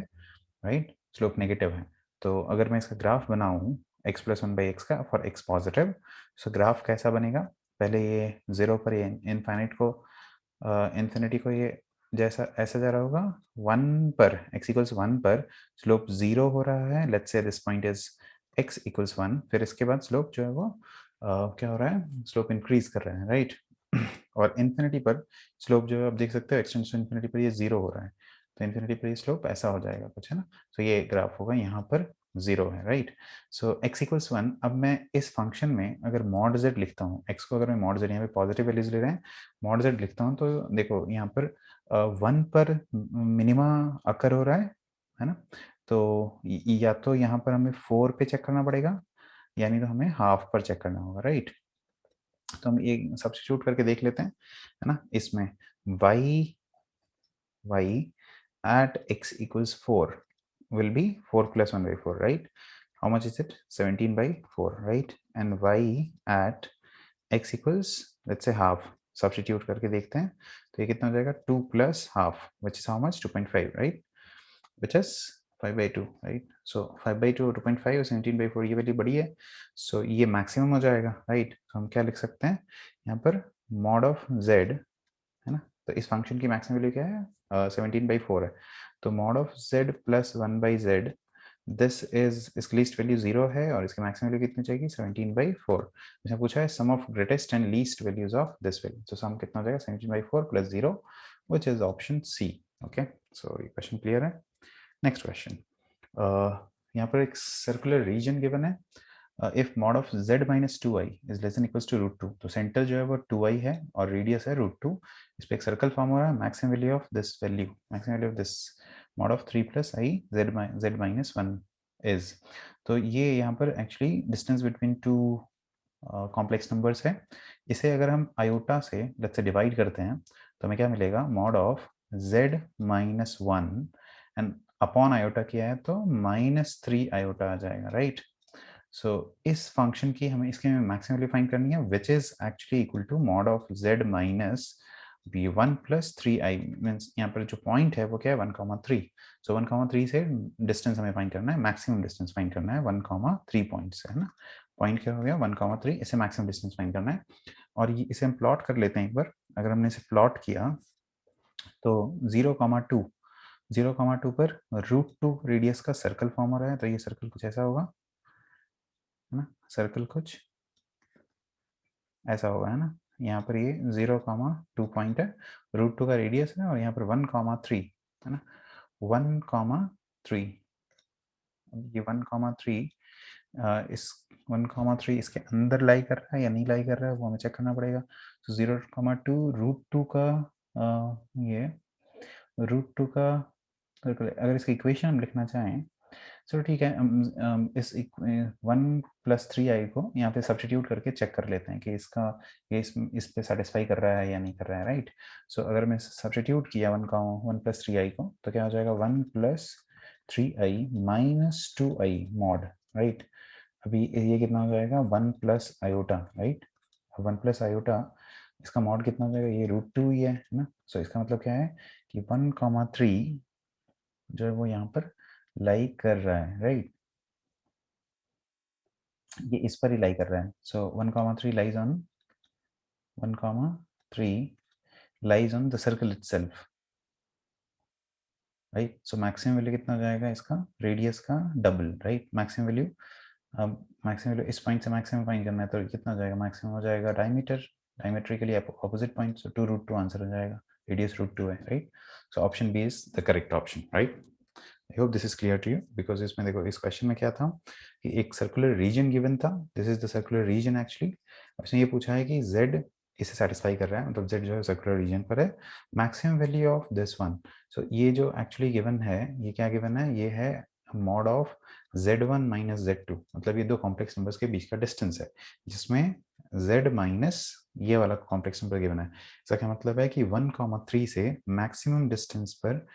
राइट। स्लोप नेगेटिव है, तो अगर मैं इसका ग्राफ बनाऊँ x प्लस 1 बाई एक्स का for x positive, so graph कैसा बनेगा, पहले ये 0 पर ये इन्फिनिटी को ये जैसा ऐसा जा रहा होगा, 1 पर x इक्वल्स 1 पर स्लोप 0 हो रहा है, let's say this point is x equals 1, फिर इसके बाद स्लोप जो है वो क्या हो रहा है, स्लोप इंक्रीज कर रहा है, राइट। और इन्फिनिटी पर स्लोप जो है आप देख सकते हो एक्सटेंशन इन्फिनिटी पर ये 0 हो रहा है, तो इन्फिनिटी पर ये स्लोप ऐसा हो जाएगा कुछ, है ना। तो ये ग्राफ होगा यहाँ पर 0 है, राइट। सो x इक्वल्स 1, अब मैं इस फंक्शन में अगर मॉड z लिखता हूँ, x को अगर मैं मॉड z यहाँ पे पॉजिटिव वैल्यूज ले रहे हैं, मॉड z लिखता हूँ, तो देखो यहाँ पर 1 पर मिनिमा अकर हो रहा है ना। तो या तो यहाँ पर हमें 4 पे चेक करना पड़ेगा, यानी तो हमें हाफ पर चेक करना होगा, राइट। तो हम ये सब्स्टिट्यूट करके देख लेते हैं, है ना। इसमें y at x equals 4 will be 4 plus 1 by 4, right? How much is it? 17 by 4, right? And y at x equals, let's say half, substitute करके देखते हैं, तो ये कितना हो जाएगा, 2 plus half, which is how much, 2.5, right? Which is 5 by 2, right? So 5 by 2, 2.5 और 17 by 4 ये वैल्यू बड़ी है, so ये मैक्सिमम हो जाएगा, right? तो हम क्या लिख सकते हैं यहाँ पर, mod of z, है ना। तो इस फंक्शन की मैक्सिमम वैल्यू क्या है, 17 बाई 4 है, तो mod of z plus 1 by Z, this is, इसकी लीस्ट वैल्यू 0 है और इसकी मैक्सिमम वैल्यू कितनी चाहिए, 17 बाई 4। इसमें पूछा है sum of greatest and least values of this value, तो सम कितना हो जाएगा, 17 by 4 plus 0, which is option c. Okay, so ये क्वेश्चन क्लियर है। नेक्स्ट क्वेश्चन, यहाँ पर एक सर्कुलर रीजन गिवन है, if mod of z minus 2i is less than equals to root 2, तो सेंटर जो है वो 2i है और रेडियस है रूट 2, इस पे एक सर्कल फॉर्म हो रहा है, maximum value of this value, maximum value of this mod of 3 plus i z minus 1 is, तो ये यहाँ पर actually distance between two complex numbers है। इसे अगर हम आयोटा से लेट्स से डिवाइड करते हैं तो हमें क्या मिलेगा, mod of z minus 1 and upon iota किया है तो माइनस 3 आयोटा आ जाएगा, राइट। सो इस फंक्शन की हमें इसके मैक्सिमम वैल्यू फाइंड करनी है, which is actually equal to mod of z minus b 1 प्लस 3i, मीन्स यहाँ पर जो पॉइंट है वो क्या है, 1,3। सो 1,3 से डिस्टेंस हमें फाइंड करना है, मैक्सिमम डिस्टेंस फाइंड करना है 1,3 पॉइंट से, है ना। पॉइंट क्या हो गया, 1,3, इसे मैक्सिमम डिस्टेंस फाइंड करना है। और ये इसे हम प्लॉट कर लेते हैं एक बार, अगर हमने इसे प्लॉट किया तो 0,2 0,2 पर √2 रेडियस का सर्कल फॉर्म हो रहा है, तो ये सर्कल कुछ ऐसा होगा, है ना। सर्कल कुछ ऐसा होगा, है ना। यहाँ पर ये 0,2 पॉइंट है, √2 का रेडियस है और यहाँ पर 1,3, है ना, 1,3। ये 1,3 इस 1,3 इसके अंदर लाई कर रहा है या नहीं लाई कर रहा है वो हमें चेक करना पड़ेगा। तो 0,2 √2 का ये √2 का सर्कल, अगर इसकी इक्वेशन हम लिखना चाहें, चलो ठीक है, इस 1 प्लस 3i को यहाँ पे सब्सटीट्यूट करके चेक कर लेते हैं कि इसका ये इस पे सेटिस्फाई कर रहा है या नहीं कर रहा है, राइट। सो अगर मैं सब्सटीट्यूट किया 1 प्लस 3i को, तो क्या हो जाएगा, 1 प्लस 3i minus 2i mod, right. अभी ये कितना हो जाएगा, 1 plus iota, right. 1 plus iota, इसका मॉड कितना हो जाएगा, ये √2 ही है ना। सो इसका मतलब क्या है कि 1,3 जो है वो यहाँ पर लाई कर रहा है, राइट, ये इस पर ही लाई कर रहा है। So 1,3 lies on 1,3 lies on the circle itself, right. So maximum value कितना हो जाएगा इसका, रेडियस का डबल, राइट। मैक्सिमम वैल्यू, अब मैक्सिमम वैल्यू इस पॉइंट से मैक्सिमम फाइंड करना है, तो कितना हो जाएगा, मैक्सिमम हो जाएगा diameter, diametrically opposite point, so 2√2 answer हो जाएगा, रेडियस √2 है, right. So option B is the correct option, right. I hope this is clear to you, because इसमें देखो इस क्वेश्चन में क्या था कि एक सर्कुलर रीजन गिवन था, this is the circular region actually. इसने ये पूछा है कि z इसे सेटिस्फाई कर रहा है, मतलब z जो है सर्कुलर रीजन पर है, maximum value of this one. So ये जो एक्चुअली गिवन है, ये क्या गिवन है, ये है mod of z1 minus z2, मतलब ये दो कॉम्प्लेक्स नंबर्स के बीच का डिस्टेंस है, जिसमें z माइनस ये वाला कॉम्प्लेक्स नंबर गिवन है। इसका क्या मतलब है कि 1,3 से मैक्सिमम डिस्टेंस पर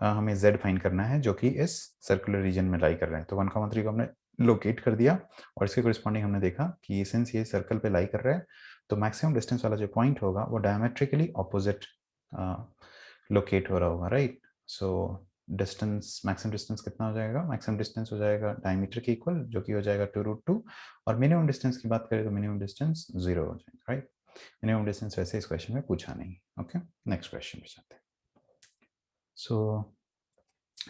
हमें z फाइंड करना है, जो कि इस सर्कुलर रीजन में लाई कर रहे हैं। तो 1,3 को हमने लोकेट कर दिया, और इसके कोरिस्पॉन्डिंग हमने देखा कि सिंस ये सर्कल पे लाई कर रहा है, तो मैक्सिमम डिस्टेंस वाला जो पॉइंट होगा वो डायमेट्रिकली ऑपोजिट लोकेट हो रहा होगा, right. So distance, maximum distance कितना हो जाएगा, मैक्सिमम डिस्टेंस हो जाएगा डायमीटर के इक्वल, जो कि हो जाएगा 2√2, और मिनिमम डिस्टेंस की बात करें तो मिनिमम डिस्टेंस 0 हो जाएगा, राइट। मिनिमम डिस्टेंस वैसे इस क्वेश्चन में पूछा नहीं। ओके, नेक्स्ट क्वेश्चन पे चलते हैं। सो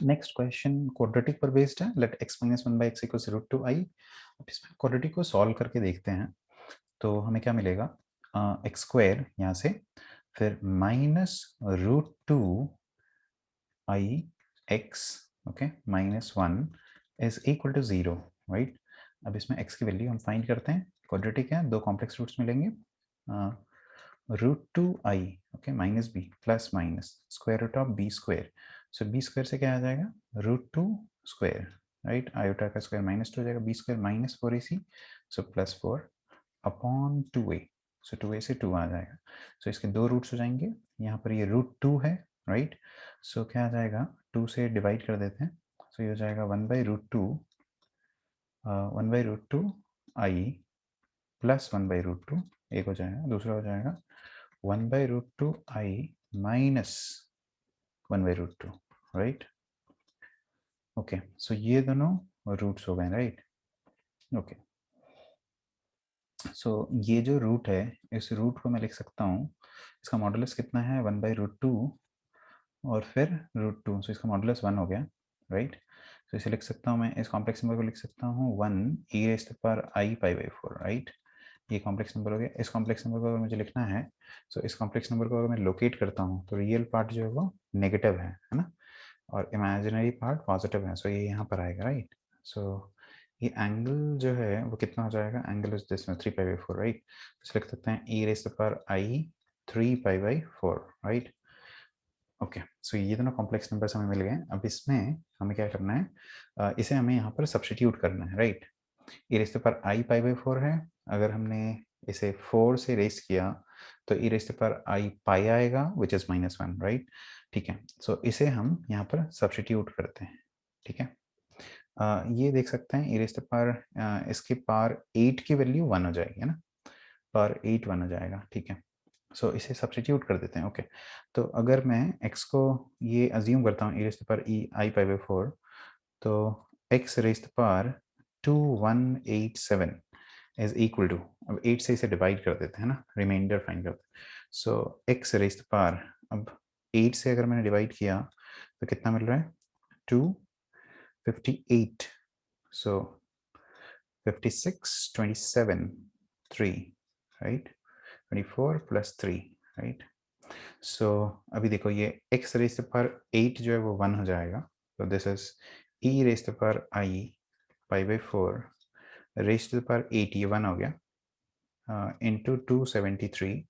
नेक्स्ट क्वेश्चन क्वाड्रेटिक पर बेस्ड है, let x minus 1/x equals √2i। अब इसमें क्वाड्रेटिक को सॉल्व करके देखते हैं, तो हमें क्या मिलेगा, एक्स स्क्वायर यहाँ से, फिर minus √2 i x, okay, minus 1 is equal to 0, right. अब इसमें x की वैल्यू हम फाइंड करते हैं, क्वाड्रेटिक है, दो कॉम्प्लेक्स रूट्स मिलेंगे, √2i, okay, minus b plus minus square root of b square. So b square से क्या आ जाएगा, √2 स्क्वायर, राइट, आयोटा का स्क्वायर -2 हो जाएगा, b square -4ac, so +4 upon 2a, so 2a से 2 आ जाएगा। सो इसके दो रूट्स हो जाएंगे, यहाँ पर ये √2 है, राइट। सो क्या आ जाएगा, 2 से डिवाइड कर देते हैं, सो ये हो जाएगा 1/√2 1/√2 आई प्लस 1/√2, एक हो जाएगा, दूसरा हो जाएगा 1/√2 आई माइनस 1/√2, राइट। ओके, सो ये दोनों रूट्स हो गए, राइट। ओके, सो ये जो रूट है, इस रूट को मैं लिख सकता हूँ, इसका मॉडुलस कितना है, 1/√2 और फिर √2, सो इसका मॉडुलस 1 हो गया, राइट। तो इसे लिख सकता हूँ मैं, इस कॉम्प्लेक्स नंबर को लिख सकता हूँ 1e⁻i⁴, राइट। ये कॉम्प्लेक्स नंबर हो गया। इस कॉम्प्लेक्स नंबर को अगर मुझे लिखना है, सो इस कॉम्प्लेक्स नंबर को अगर मैं लोकेट करता हूँ, तो रियल पार्ट जो है वो नेगेटिव है ना, और इमेजिनरी पार्ट पॉजिटिव है, सो ये यहाँ पर आएगा, राइट। सो ये एंगल जो है वो कितना हो जाएगा, एंगल इज दिस में 3π/4, राइट। तो लिख सकते हैं e⁻i 3π/4, राइट। ओके, सो ये दोनों कॉम्प्लेक्स नंबर्स हमें मिल गए। अब इसमें हमें क्या करना है, इसे हमें यहाँ पर सब्स्टिट्यूट करना है, राइट। e⁻i π/4 है, अगर हमने इसे 4 से रेस किया तो e⁻i आएगा, विच इज -1, राइट। ठीक है, सो इसे हम यहाँ पर सब्स्टिट्यूट करते हैं, ठीक है। ये देख सकते हैं इसके पार 8 की वैल्यू 1 हो जाएगी, है ना, पार 8 1 हो जाएगा, ठीक है। सो इसे सब्स्टिट्यूट कर देते हैं, ओके। तो अगर मैं x को ये अज्यूम करता हूँ e⁻i⁴, तो x raised power 2187 is equal to, अब 8 से इसे डिवाइड कर देते हैं ना, रिमाइंडर फाइंड करते हैं। सो x रेस्ट पावर, अब 8 से अगर मैंने डिवाइड किया तो कितना मिल रहा है, 258, सो 56 27 3, राइट, 24 + 3, राइट। सो अभी देखो ये x रेज पर 8 जो है वो 1 हो जाएगा, तो दिस इज e रेज पर i π/4 रेज पर 8, ये 1 हो गया, into 273,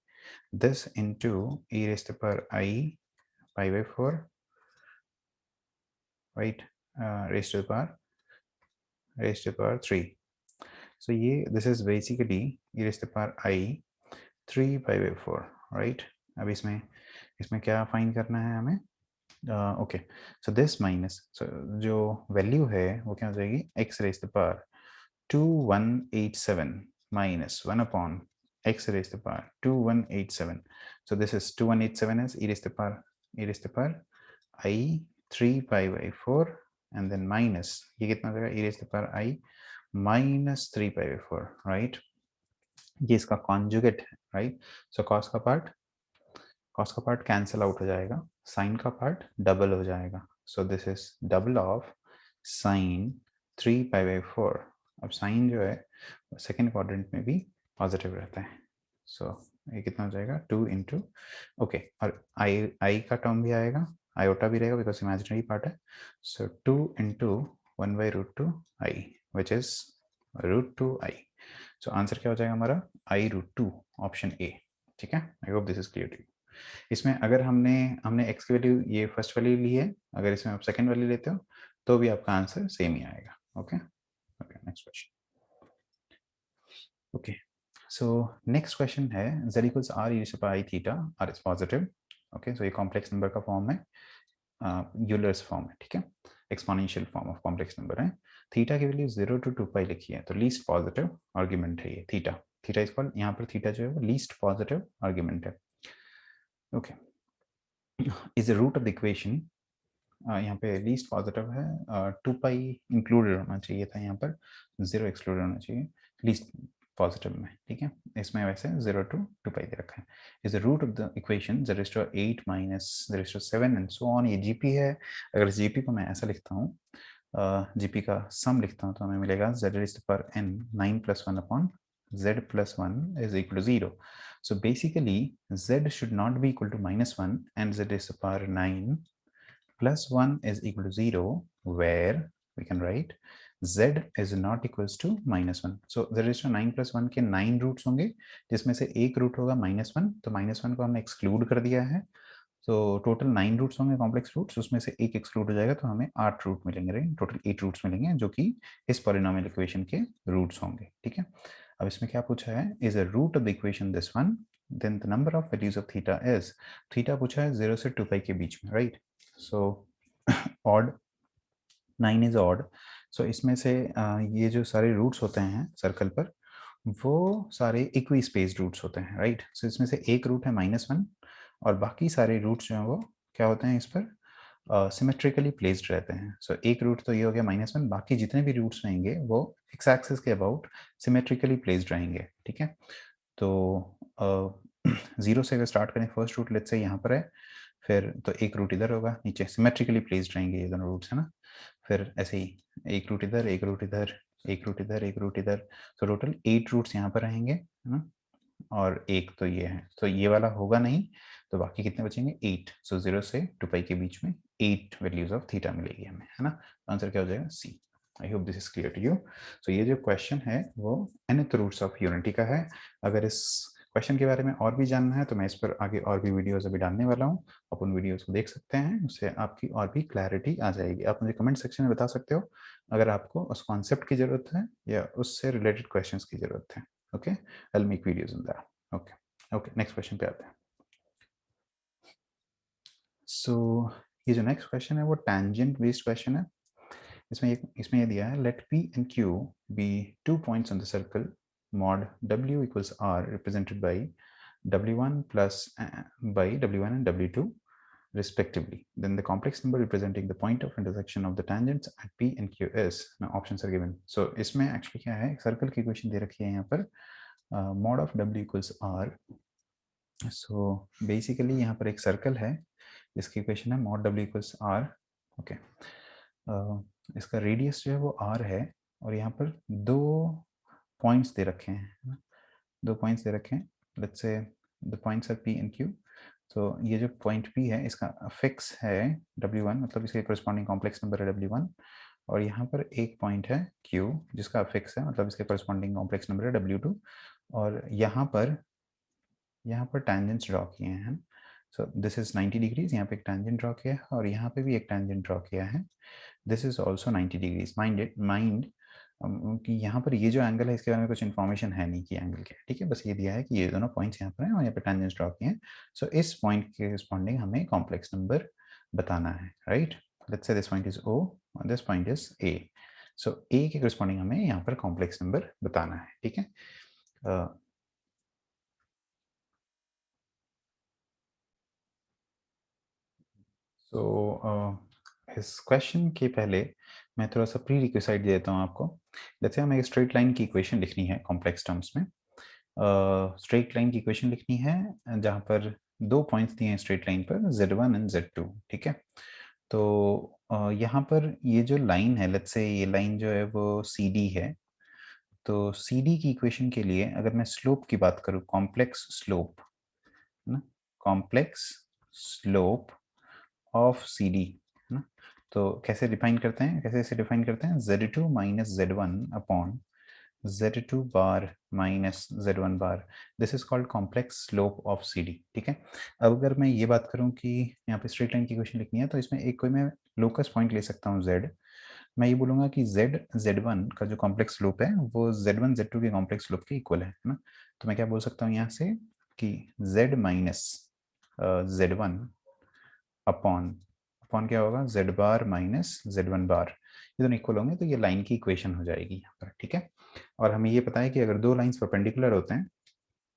this into e raise पर i π/4, राइट, रेज पर 3। सो ये this is basically e raise पर i 3π/4, राइट। अब इसमें इसमें क्या फाइंड करना है हमें, okay, so this minus, so जो वैल्यू है वो क्या हो जाएगी, x raise power 2187 minus 1 upon x raise power 2187, so this is 2187 is e raise power i 3π/4 and then minus ये कितना हो जाएगा, e raised to the power I minus 3 pi/4, right. ये इसका कॉन्जुगेट है, राइट। सो कॉस का part cancel out हो जाएगा, साइन का पार्ट डबल हो जाएगा। सो this is double of sine 3 pi/4। अब साइन जो है सेकेंड क्वाड्रेंट में भी पॉजिटिव रहता है। सो ये कितना हो जाएगा, 2 इंटू, ओके, और आई का टर्म भी आएगा, आयोटा भी रहेगा बिकॉज इमेजिनरी पार्ट है। So 2 into 1/√2i which is √2i। So answer क्या हो जाएगा हमारा, i√2, ऑप्शन ए। ठीक है, I hope this is clear to you. इसमें अगर हमने हमने एक्स की वैल्यू ये फर्स्ट वैल्यू ली है, अगर इसमें आप सेकंड वैल्यू लेते हो तो भी आपका आंसर सेम ही आएगा। Okay okay, next question. Okay, so next question है z equals r e to the power I theta, r is positive. Okay, so ये कॉम्प्लेक्स नंबर का फॉर्म है, यूलर्स फॉर्म है, ठीक है, exponential form of complex number है। Theta की value 0 to 2 pi लिखी है, तो लीस्ट पॉजिटिव आर्ग्यूमेंट है ये थीटा। थीटा इज कॉल्ड, यहाँ पर थीटा जो है वो लीस्ट पॉजिटिव आर्ग्यूमेंट है। Okay, is the root of the equation, यहाँ पे लीस्ट पॉजिटिव है, 2 pi इंक्लूडेड होना चाहिए था, यहाँ पर 0 एक्सक्लूडेड होना चाहिए लीस्ट पॉजिटिव में, ठीक है। इसमें वैसे 0 to 2 pi दे रखा है। Is the root of the equation z raised to 8 minus z raised to 7 and so on. ये जीपी है, अगर इस जीपी को मैं ऐसा लिखता हूँ, जीपी का सम लिखता हूँ तो हमें मिलेगा z raised to power n 9 + 1 upon z + 1 is equal to 0. So basically z should not be equal to -1 and z raised to power 9 plus 1 is equal to 0, where we can write z is not equals to -1. So z raised to 9 + 1 के 9 roots होंगे, जिसमें से एक root होगा -1, तो -1 को हमने exclude कर दिया है। तो टोटल 9 रूट्स होंगे कॉम्प्लेक्स रूट्स, उसमें से एक एक्सक्लूड हो जाएगा, तो हमें 8 रूट मिलेंगे, राइट। टोटल 8 रूट्स मिलेंगे जो कि इस पॉलिनोमियल इक्वेशन के रूट्स होंगे, ठीक है। अब इसमें क्या पूछा है, is a root of the equation this one, then the number of values of theta is, theta पूछा है 0 से 2 pi के बीच में, राइट। So odd, 9 is odd. So इसमें से ये जो सारे रूट्स होते हैं सर्कल पर, वो सारे इक्वी स्पेस रूट्स होते हैं, राइट। सो इसमें से एक रूट है -1 और बाकी सारे रूट्स जो हैं वो क्या होते हैं, इस पर सिमेट्रिकली प्लेस्ड रहते हैं। सो एक रूट तो ये हो गया -1, बाकी जितने भी रूट्स रहेंगे वो एक्स एक्सिस के अबाउट सिमेट्रिकली प्लेस्ड रहेंगे, ठीक है। तो 0 से अगर स्टार्ट करें, फर्स्ट रूट लेट्स से यहाँ पर है, फिर तो एक रूट इधर होगा, नीचे सिमेट्रिकली प्लेस्ड रहेंगे ये दोनों रूट्स, है ना। फिर ऐसे ही एक रूट इधर, एक रूट इधर, एक रूट इधर, एक रूट इधर, तो टोटल 8 रूट्स यहाँ पर रहेंगे, है ना। और एक तो ये है, तो ये वाला होगा नहीं, तो बाकी कितने बचेंगे, 8। सो 0 से 2 pi के बीच में 8 वैल्यूज ऑफ थीटा मिलेगी हमें, है ना। आंसर क्या हो जाएगा, c. I hope this is clear to you. So ये जो क्वेश्चन है वो nth रूट्स ऑफ यूनिटी का है। अगर इस क्वेश्चन के बारे में और भी जानना है तो मैं इस पर आगे और भी वीडियोस अभी डालने वाला हूँ, आप उन वीडियोस को देख सकते हैं, उससे आपकी और भी क्लैरिटी आ जाएगी। आप मुझे कमेंट सेक्शन में बता सकते हो अगर आपको उस कॉन्सेप्ट की जरूरत है या उससे रिलेटेड क्वेश्चंस की जरूरत है। Okay, I will make videos in that. Okay okay, next question पे आते हैं। सो ये जो नेक्स्ट क्वेश्चन है वो टैंजेंट बेस्ड क्वेश्चन है। इसमें ये दिया है, late P and Q be 2 points on the circle mod W equals R represented by W1 plus by W1 and W2 respectively. Then the complex number representing the point of intersection of the tangents at P and Q is, now options are given. So इसमें actually क्या है, circle की equation दे रखी है यहाँ पर, mod of W equals R। So basically यहाँ पर एक सर्कल है जिसकी इक्वेशन है mod W equals R, okay. इसका रेडियस जो है वो R है और यहाँ पर दो पॉइंट्स दे रखे हैं, दो पॉइंट्स दे रखे हैं, let's say the points are P and Q। तो ये जो पॉइंट P है इसका फिक्स है W1, मतलब इसके कोरिस्पॉन्डिंग कॉम्प्लेक्स नंबर है W1, और यहाँ पर एक पॉइंट है Q जिसका फिक्स है, मतलब इसके कोरिस्पॉन्डिंग कॉम्प्लेक्स नंबर है W2, और यहाँ पर टैंजेंट्स ड्रॉ किए हैं। सो दिस इज 90 डिग्रीज, यहाँ पे एक टैंजेंट ड्रॉ किया है और यहाँ पे भी एक टैंजेंट ड्रॉ किया है, this is also 90 degrees. Mind कि यहाँ पर ये जो एंगल है इसके बारे में कुछ इन्फॉर्मेशन है नहीं कि एंगल क्या है, ठीक है, बस ये दिया है कि ये दोनों पॉइंट्स यहाँ पर हैं और यहाँ पे टैंजेंट्स ड्रॉ किए हैं। सो इस पॉइंट के रिस्पॉन्डिंग हमें कॉम्प्लेक्स नंबर बताना है, right. Let's say this point is O और this point is A। So A के रिस्पॉन्डिंग हमें यहाँ पर कॉम्प्लेक्स नंबर बताना है, ठीक है। सो इस क्वेश्चन के पहले मैं थोड़ा सा प्री रिक्विसाइट दे देता हूँ आपको। जैसे हमें एक स्ट्रेट लाइन की इक्वेशन लिखनी है कॉम्प्लेक्स टर्म्स में। स्ट्रेट लाइन की इक्वेशन लिखनी है जहाँ पर 2 पॉइंट्स दिए हैं स्ट्रेट लाइन पर z1 एंड z2, ठीक है। तो यहाँ पर ये जो लाइन है, लेट्स से ये लाइन जो है वो CD है। तो CD की इक्वेशन के लिए अगर मैं स्लोप की बात करूँ, कॉम्प्लेक्स स्लोप, है ना, कॉम्प्लेक्स स्लोप ऑफ CD, है ना, तो कैसे डिफाइन करते हैं, कैसे इसे डिफाइन करते हैं, z2 minus z1 upon z2 bar minus z1 bar, this is called complex slope of CD, ठीक है। अब अगर मैं ये बात करूं कि यहाँ पे स्ट्रेट लाइन की इक्वेशन लिखनी है, तो इसमें एक कोई मैं लोकस पॉइंट ले सकता हूँ z। मैं ये बोलूंगा कि z1 का जो कॉम्प्लेक्स स्लोप है वो z1 z2 के कॉम्प्लेक्स स्लोप के इक्वल है ना। तो मैं क्या बोल सकता हूँ यहाँ से कि z minus z1 upon upon क्या होगा, z बार माइनस z1 बार, ये दोनों इक्वल होंगे तो ये लाइन की इक्वेशन हो जाएगी यहाँ पर, ठीक है। और हमें ये पता है कि अगर दो लाइंस परपेंडिकुलर होते हैं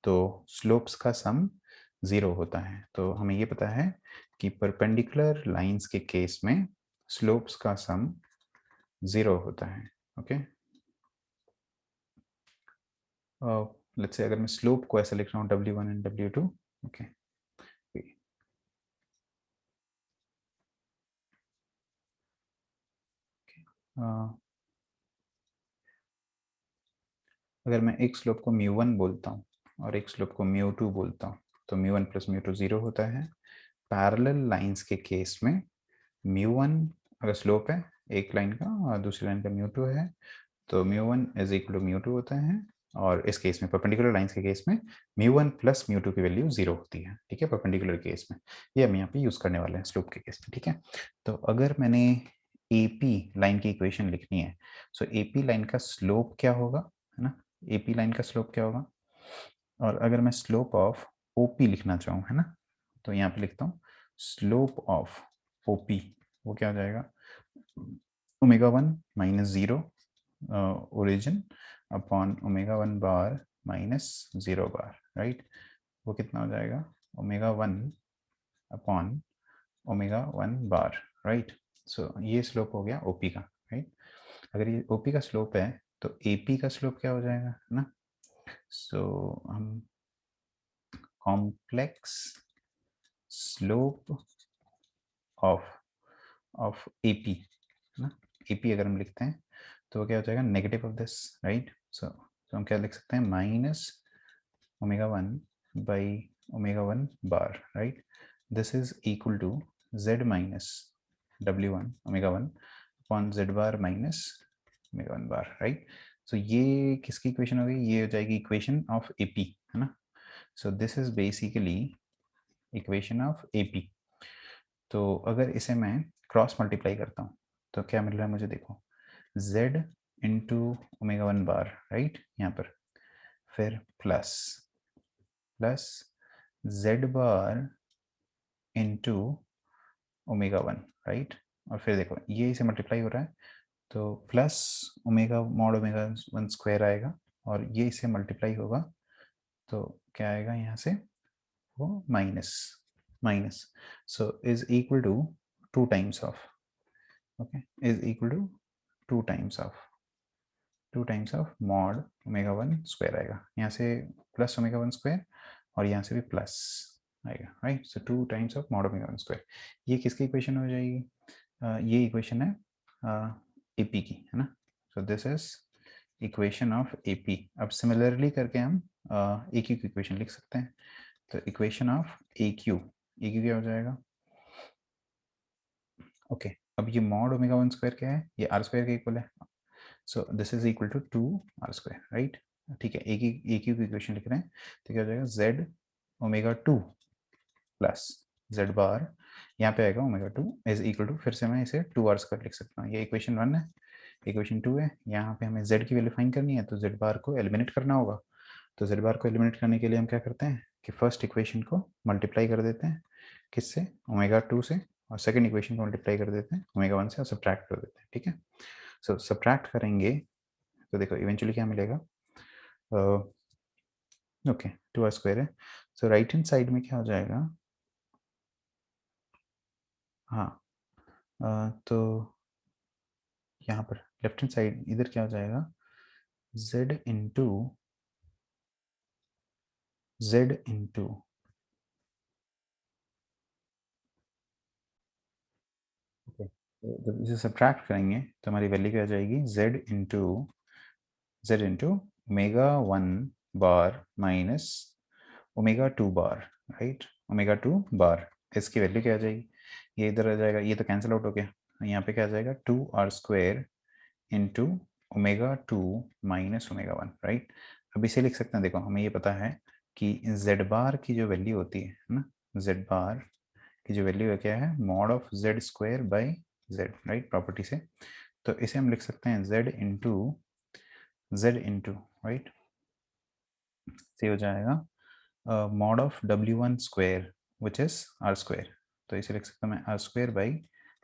तो स्लोप्स का सम 0 होता है। तो हमें ये पता है कि परपेंडिकुलर लाइंस के केस में स्लोप्स का सम 0 होता है, ओके। लेट्स से अगर मैं स्लोप को ऐसा लिख रहा हूँ W1 एंड W2, ओके। अगर मैं एक स्लोप को μ1 बोलता हूँ और एक स्लोप को μ2 बोलता हूँ, तो μ1 प्लस μ2 0 होता है। पैरेलल लाइंस के केस में μ1 अगर स्लोप है एक लाइन का और दूसरी लाइन का μ2 है, तो μ1 इज इक्वल टू μ2 होता है। और इस केस में परपेंडिकुलर लाइंस के केस में μ1 प्लस μ2 की वैल्यू 0 होती है, ठीक है, परपेंडिकुलर केस में। ये हम यहाँ पे यूज करने वाले हैं स्लोप के केस में, ठीक है। तो अगर मैंने AP लाइन की इक्वेशन लिखनी है, सो AP लाइन का स्लोप क्या होगा, है ना, AP लाइन का स्लोप क्या होगा। और अगर मैं स्लोप ऑफ OP लिखना चाहूँ, है ना, तो यहाँ पे लिखता हूँ स्लोप ऑफ OP, वो क्या हो जाएगा, ω1 माइनस 0 ओरिजिन अपॉन ω1 बार माइनस 0 बार, राइट। वो कितना हो जाएगा, ω1 अपॉन ω1 बार, राइट। सो ये स्लोप हो गया OP का, राइट। अगर ये OP का स्लोप है तो AP का स्लोप क्या हो जाएगा, है ना। सो हम complex slope of of AP, है ना, AP अगर हम लिखते हैं तो क्या हो जाएगा, negative of this, right. So हम क्या लिख सकते हैं, minus ω1 by ω1 bar, right. This is equal to z minus W1 ω1 upon z bar minus ω1 bar, right. So ये किसकी इक्वेशन हो गई, ये हो जाएगी इक्वेशन ऑफ AP, है ना। सो this is basically equation of AP। तो अगर इसे मैं क्रॉस मल्टीप्लाई करता हूँ तो क्या मिल रहा है मुझे, देखो, z इंटू ω1 बार, राइट, यहाँ पर, फिर plus plus z bar into ω1, right. और फिर देखो ये इसे मल्टीप्लाई हो रहा है तो प्लस ओमेगा मॉड ω1 स्क्वायर आएगा, और ये इसे मल्टीप्लाई होगा तो क्या आएगा यहाँ से, वो minus minus, so is equal to 2 times of, okay, is equal to 2 times of mod ω1 square आएगा, यहाँ से प्लस ω1 स्क्वायर और यहाँ से भी प्लस आएगा, right. So 2 times of mod ω1 square, ये किसकी इक्वेशन हो जाएगी, ये इक्वेशन है AP की, है ना। सो this is equation of AP। अब सिमिलरली करके हम AQ की इक्वेशन लिख सकते हैं। तो इक्वेशन ऑफ AQ क्या हो जाएगा, ओके। अब ये मॉड ω1 स्क्वायर क्या है, ये r स्क्वायर के इक्वल है, so this is equal to 2r square, right. ठीक है, AQ की इक्वेशन लिख रहे हैं तो क्या हो जाएगा, z ω2 प्लस z बार, यहाँ पे आएगा ω2 इज इक्वल टू, फिर से मैं इसे 2r स्क्वायर लिख सकता हूँ। ये इक्वेशन 1 है, इक्वेशन 2 है। यहाँ पे हमें z की वैल्यू फाइंड करनी है तो z बार को एलिमिनेट करना होगा। तो z बार को एलिमिनेट करने के लिए हम क्या करते हैं कि फर्स्ट इक्वेशन को मल्टीप्लाई कर देते हैं किससे, ω2 से, और सेकंड इक्वेशन को मल्टीप्लाई कर देते हैं ω1 से और सब्ट्रैक्ट कर देते हैं, ठीक है। सो सब्ट्रैक्ट करेंगे तो देखो इवेंचुअली क्या मिलेगा, ओके, 2r स्क्वायर है। सो राइट हैंड साइड में क्या हो जाएगा, हाँ, तो यहाँ पर लेफ्ट हैंड साइड इधर क्या हो जाएगा, z इंटू ओके, जब इसे सब्ट्रैक्ट करेंगे तो हमारी वैल्यू क्या आ जाएगी, z इंटू ओमेगा 1 बार माइनस ओमेगा 2 बार, राइट, ओमेगा 2 बार, इसकी वैल्यू क्या आ जाएगी, ये इधर आ जाएगा, ये तो कैंसिल आउट हो गया, यहाँ पे क्या आ जाएगा 2r² into omega 2 minus omega 1, right. अब इसे लिख सकते हैं, देखो हमें ये पता है कि z बार की जो वैल्यू होती है ना, z बार की जो वैल्यू है क्या है, mod of z² by z, right, property से। तो इसे हम लिख सकते हैं z इंटू राइट, से हो जाएगा mod of w1² which is r², तो इसे लिख सकता हूँ मैं r² by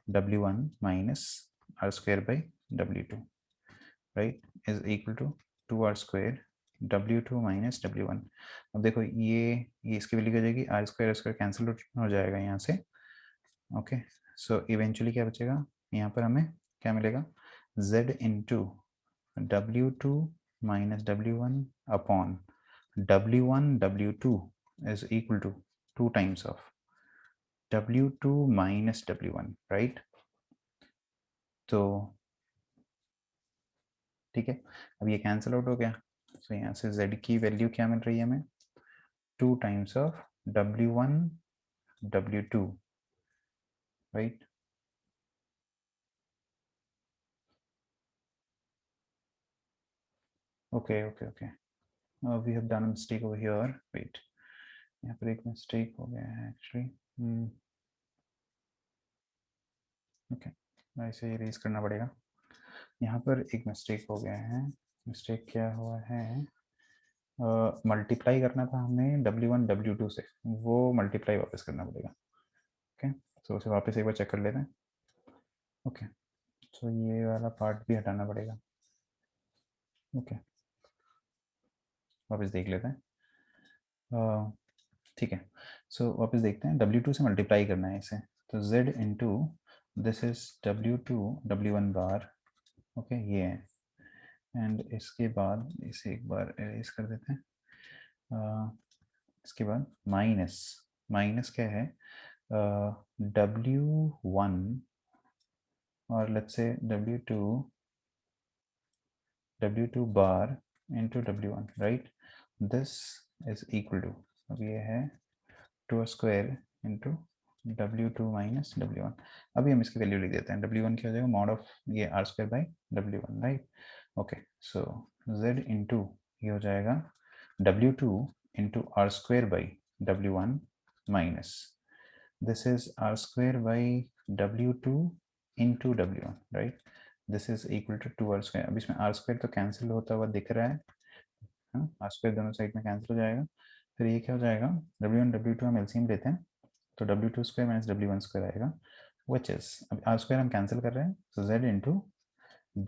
w1 minus r² by w2, right, is equal to 2r² w2 minus w1। अब देखो ये इसकी वैल्यू क्या हो जाएगी, r² कैंसिल हो जाएगा यहाँ से, ओके। सो इवेंचुअली क्या बचेगा, यहाँ पर हमें क्या मिलेगा, z into w2 minus w1 upon w1 w2 is equal to 2 times of w2 minus w1, right. तो ठीक है, अब ये कैंसिल आउट हो गया, तो यहाँ से z की वैल्यू क्या मिल रही है हमें, 2 times of w1 w2, right. Okay okay okay, we have done mistake over here, wait, यहाँ पर एक मिस्टेक हो गया है एक्चुअली, ओके, ऐसे इरेज करना पड़ेगा, यहाँ पर एक मिस्टेक हो गया है, मिस्टेक क्या हुआ है, मल्टीप्लाई करना था हमें w1 w2 से, वो मल्टीप्लाई वापस करना पड़ेगा, ओके। तो उसे वापस एक बार चेक कर लेते हैं, ओके। तो ये वाला पार्ट भी हटाना पड़ेगा, ओके, वापस देख लेते हैं, ठीक है। सो वापस देखते हैं, w2 से मल्टीप्लाई करना है इसे, तो z into this is w2 w1 bar, okay, ये है, एंड इसके बाद इसे एक बार एरेज कर देते हैं, इसके बाद माइनस, माइनस क्या है, w1 और let's say w2 bar into w1, right, this is equal to, अब ये है 2² इंटू w2 माइनस w1, अभी हम इसकी वैल्यू लिख देते हैं, w1 क्या हो जाएगा, मॉड ऑफ ये r² by w1, right, okay. So z into ये हो जाएगा w2 into r² by w1 minus this is r² by w2 into w1, right, this is equal to 2r², अब इसमें r² तो कैंसिल होता हुआ दिख रहा है, r² दोनों साइड में कैंसिल हो जाएगा, फिर ये क्या हो जाएगा, w1 w2 हम एलसीएम लेते हैं, तो w2² माइनस w1² आएगा, which is, अब r² हम कैंसिल कर रहे हैं, so z into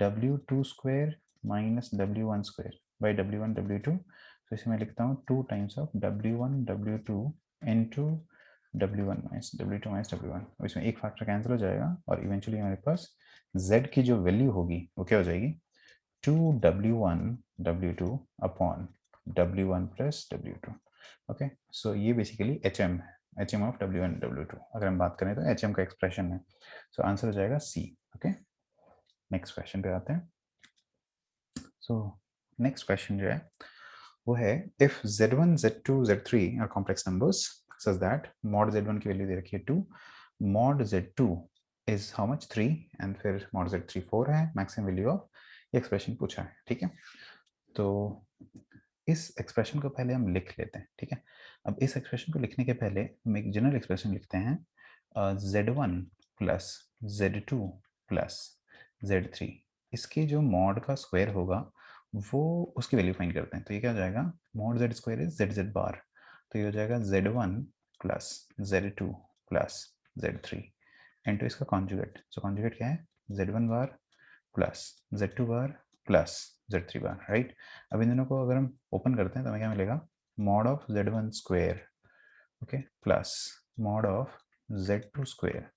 w2² minus w1² by w1 w2, तो इसे मैं लिखता हूँ 2 times of w1 w2 into w1 minus w1, इसमें एक फैक्टर कैंसिल हो जाएगा और इवेंचुअली हमारे पास z की जो वैल्यू होगी वो क्या हो जाएगी, 2w1 w2 upon w1 plus w2, okay. So ये बेसिकली HM है, HM ऑफ w1 w2, अगर हम बात करें तो HM का एक्सप्रेशन है, सो आंसर हो जाएगा C, ओके। नेक्स्ट क्वेश्चन पे आते हैं, सो नेक्स्ट क्वेश्चन जो है वो है, if z1 z2 z3 are complex numbers such that mod z1 की वैल्यू दे रखी है 2, mod z2 is how much 3, and फिर मॉड z3 4 है, मैक्सिमम वैल्यू ऑफ एक्सप्रेशन पूछा है, ठीक है। तो इस एक्सप्रेशन को पहले हम लिख लेते हैं, ठीक है। अब इस एक्सप्रेशन को लिखने के पहले हम एक जनरल एक्सप्रेशन लिखते हैं, z1 plus z2 plus z3, इसके जो मॉड का स्क्वायर होगा वो उसकी वैल्यू फाइंड करते हैं, तो ये क्या हो जाएगा, mod z square is z बार, तो ये हो जाएगा z1 plus z2 plus z3 into इसका कॉन्जुगेट, सो कॉन्जुगेट क्या है, z1 बार प्लस z2 बार प्लस z3 बार, राइट। अब इन दोनों को अगर हम ओपन करते हैं तो हमें क्या मिलेगा, mod of z1 square, okay, plus mod of z2 square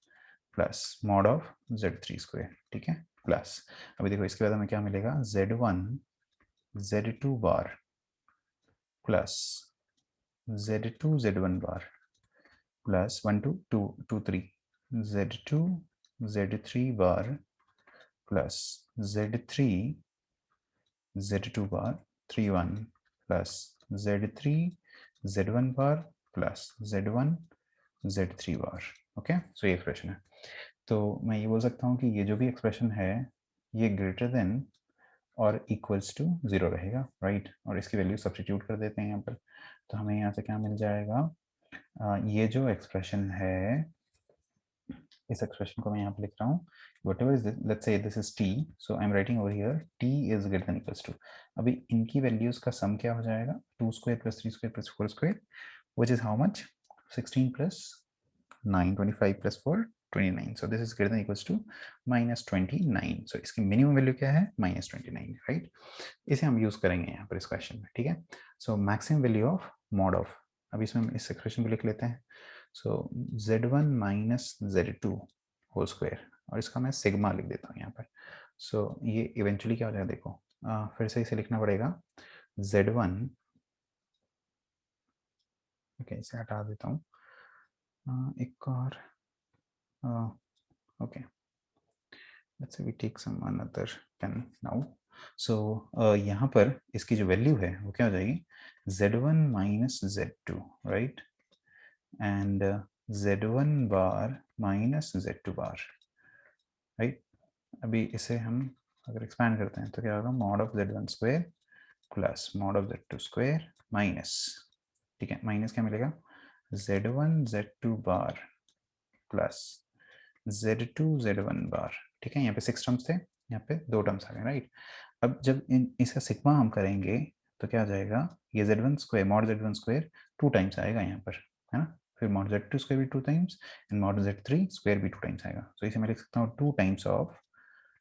plus mod of z3 square, ठीक है, प्लस अभी देखो इसके बाद हमें क्या मिलेगा, z1 z2 बार प्लस z2 z1 बार प्लस 1 2 2 2 3 z2 z3 बार प्लस z3 z2 बार 3 1 प्लस z3 z1 बार प्लस z1 z3 बार। Okay, so ये एक्सप्रेशन है। तो मैं ये बोल सकता हूँ कि ये जो भी एक्सप्रेशन है ये ग्रेटर देन और इक्वल्स टू 0 रहेगा, राइट। और इसकी वैल्यू सब्स्टिट्यूट कर देते हैं यहाँ पर, तो हमें यहाँ से क्या मिल जाएगा, ये जो एक्सप्रेशन है, इस एक्सप्रेशन को मैं यहाँ पे लिख रहा हूँ, whatever is this, let's say this is t, so I'm writing over here t is greater than equals to, अभी इनकी वैल्यूज का सम क्या हो जाएगा, 2 square plus 3 square plus 4 square which is how much, 16 plus 9 25 plus 4 29, so this is greater than equals to minus 29, so इसकी minimum value क्या है, minus 29, right. इसे हम यूज करेंगे यहाँ पर इस क्वेश्चन में, ठीक है। सो maximum value of mod of, अब इसमें हम इस एक्सप्रेशन को लिख लेते हैं, सो z1 minus z2 whole square, और इसका मैं सिग्मा लिख देता हूँ यहाँ पर। सो ये इवेंचुअली क्या हो जाएगा, देखो फिर से इसे लिखना पड़ेगा, z1, ओके इसे हटा देता हूँ, एक और, okay let's say we take some another pen now. So यहाँ पर इसकी जो वैल्यू है वो क्या हो जाएगी, z1 minus z2, right, and z1 bar minus z2 bar, right. अभी इसे हम अगर एक्सपैंड करते हैं तो क्या होगा, mod of z1 square plus mod of z2 square minus, ठीक है, माइनस क्या मिलेगा, z1 z2 बार प्लस z2 z1 बार, ठीक है। यहाँ पे 6 टर्म्स थे, यहाँ पे 2 टर्म्स आ गए, राइट। अब जब इसका सिग्मा हम करेंगे तो क्या आ जाएगा, ये z1 square mod z1 square 2 times आएगा यहाँ पर, है ना, फिर मॉड z2 स्क्वायर भी 2 times and mod z3 square भी 2 टाइम्स आएगा। तो इसे मैं लिख सकता हूँ 2 times of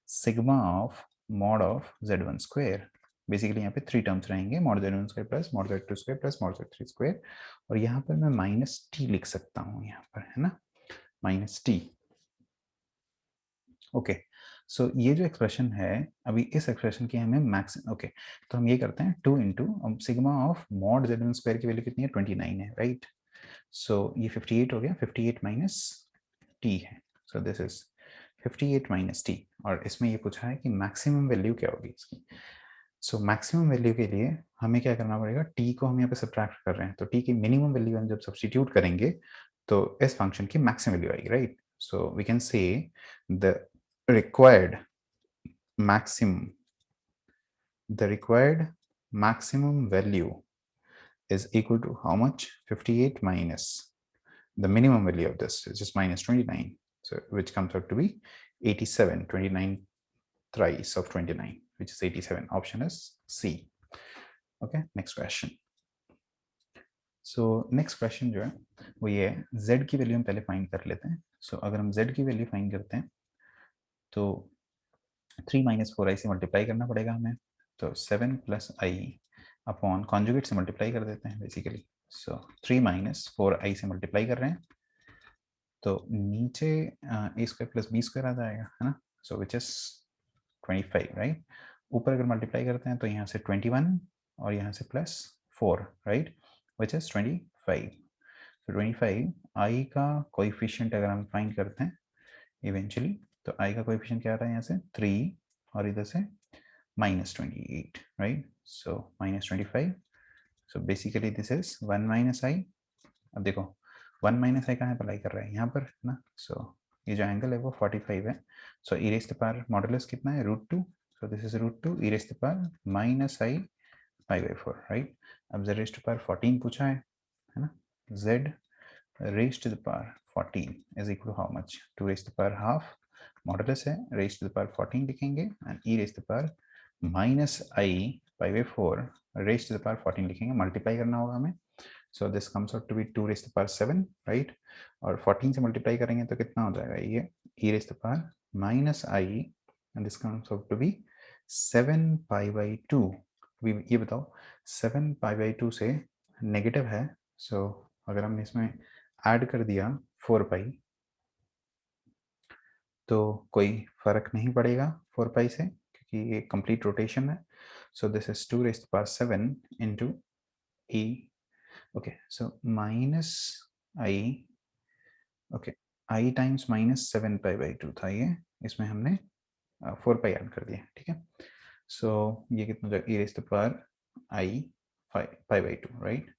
sigma of mod of z1 square. Basically यहाँ पे 3 टर्म्स रहेंगे, mod z1 square plus mod z2 square plus mod z3 square, और यहाँ पर मैं माइनस टी लिख सकता हूँ यहाँ पर, है ना, माइनस टी। ओके, सो ये जो एक्सप्रेशन है, अभी इस एक्सप्रेशन की हमें मैक्स, ओके तो हम ये करते हैं 2 into sigma of mod z1 square की वैल्यू कितनी है, 29 है, राइट। सो ये 58 हो गया, 58 माइनस टी है, so this is 58 minus T, और इसमें ये पूछा है कि मैक्सिमम वैल्यू क्या होगी इसकी। सो मैक्सिमम वैल्यू के लिए हमें क्या करना पड़ेगा, टी को हम यहाँ पे सब्ट्रैक्ट कर रहे हैं, तो टी की मिनिमम वैल्यू हम जब सब्स्टिट्यूट करेंगे तो इस फंक्शन की मैक्सिमम वैल्यू आएगी, right. So we can say the required maximum, the required maximum value is equal to how much, 58 minus the minimum value of this is just minus 29, so which comes out to be 87, 29 thrice of 29 which is 87, option is C। okay, next question। so next question जो है वो ये है, z की value हम पहले find कर लेते हैं। so अगर हम z की वैल्यू फाइंड करते हैं तो 3 माइनस 4i से मल्टीप्लाई करना पड़ेगा हमें, तो 7 प्लस आई अपॉन कॉन्जुगेट से मल्टीप्लाई कर देते हैं बेसिकली। सो 3 माइनस 4i से मल्टीप्लाई कर रहे हैं तो नीचे ए स्क्वायर प्लस बी स्क्वायर आ जाएगा, है ना, सो विच इज 25, राइट। ऊपर अगर मल्टीप्लाई करते हैं तो यहाँ से 21 और यहाँ से प्लस 4, राइट, विच इज 25। तो 25 आई का कोएफिशिएंट अगर हम फाइंड करते हैं इवेंचुअली, तो आई का कोएफिशिएंट क्या आ रहा है यहाँ से 3 और इधर से -28, right. So -25, so basically this is 1 minus i. अब देखो 1 माइनस आई कहाँ अप्लाई कर रहा है, यहाँ पर, है ना। सो ये जो एंगल है वो 45 है। So e raise to the power modulus कितना है, √2, so this is √2 e raise to the power minus i /4, right. अब z raise to the power 14 पूछा है ना, z raised to the power 14 is equal to how much, 2 raised to the power half, modulus है raised to the power 14 लिखेंगे and e raised to the power minus I /4 raised to the power 14 लिखेंगे, multiply करना होगा हमें। so this comes out to be 2 raised to the power 7, right, और 14 से multiply करेंगे तो कितना हो जाएगा, ये e raised to the power minus I and this comes out to be 7 pi/2। ये बताओ 7 pi/2 से नेगेटिव है, so अगर हमने इसमें ऐड कर दिया 4 पाई तो कोई फर्क नहीं पड़ेगा 4 पाई से क्योंकि ये कंप्लीट रोटेशन है. So this is 2 raised to the power 7 into e. Okay, so minus I. Okay, I times minus 7 pi by 2 था ये, इसमें हमने 4 पाई ऐड कर दिया. ठीक है, सो ये कितना हो जाएगा, e raised to the power i pi by 2, right.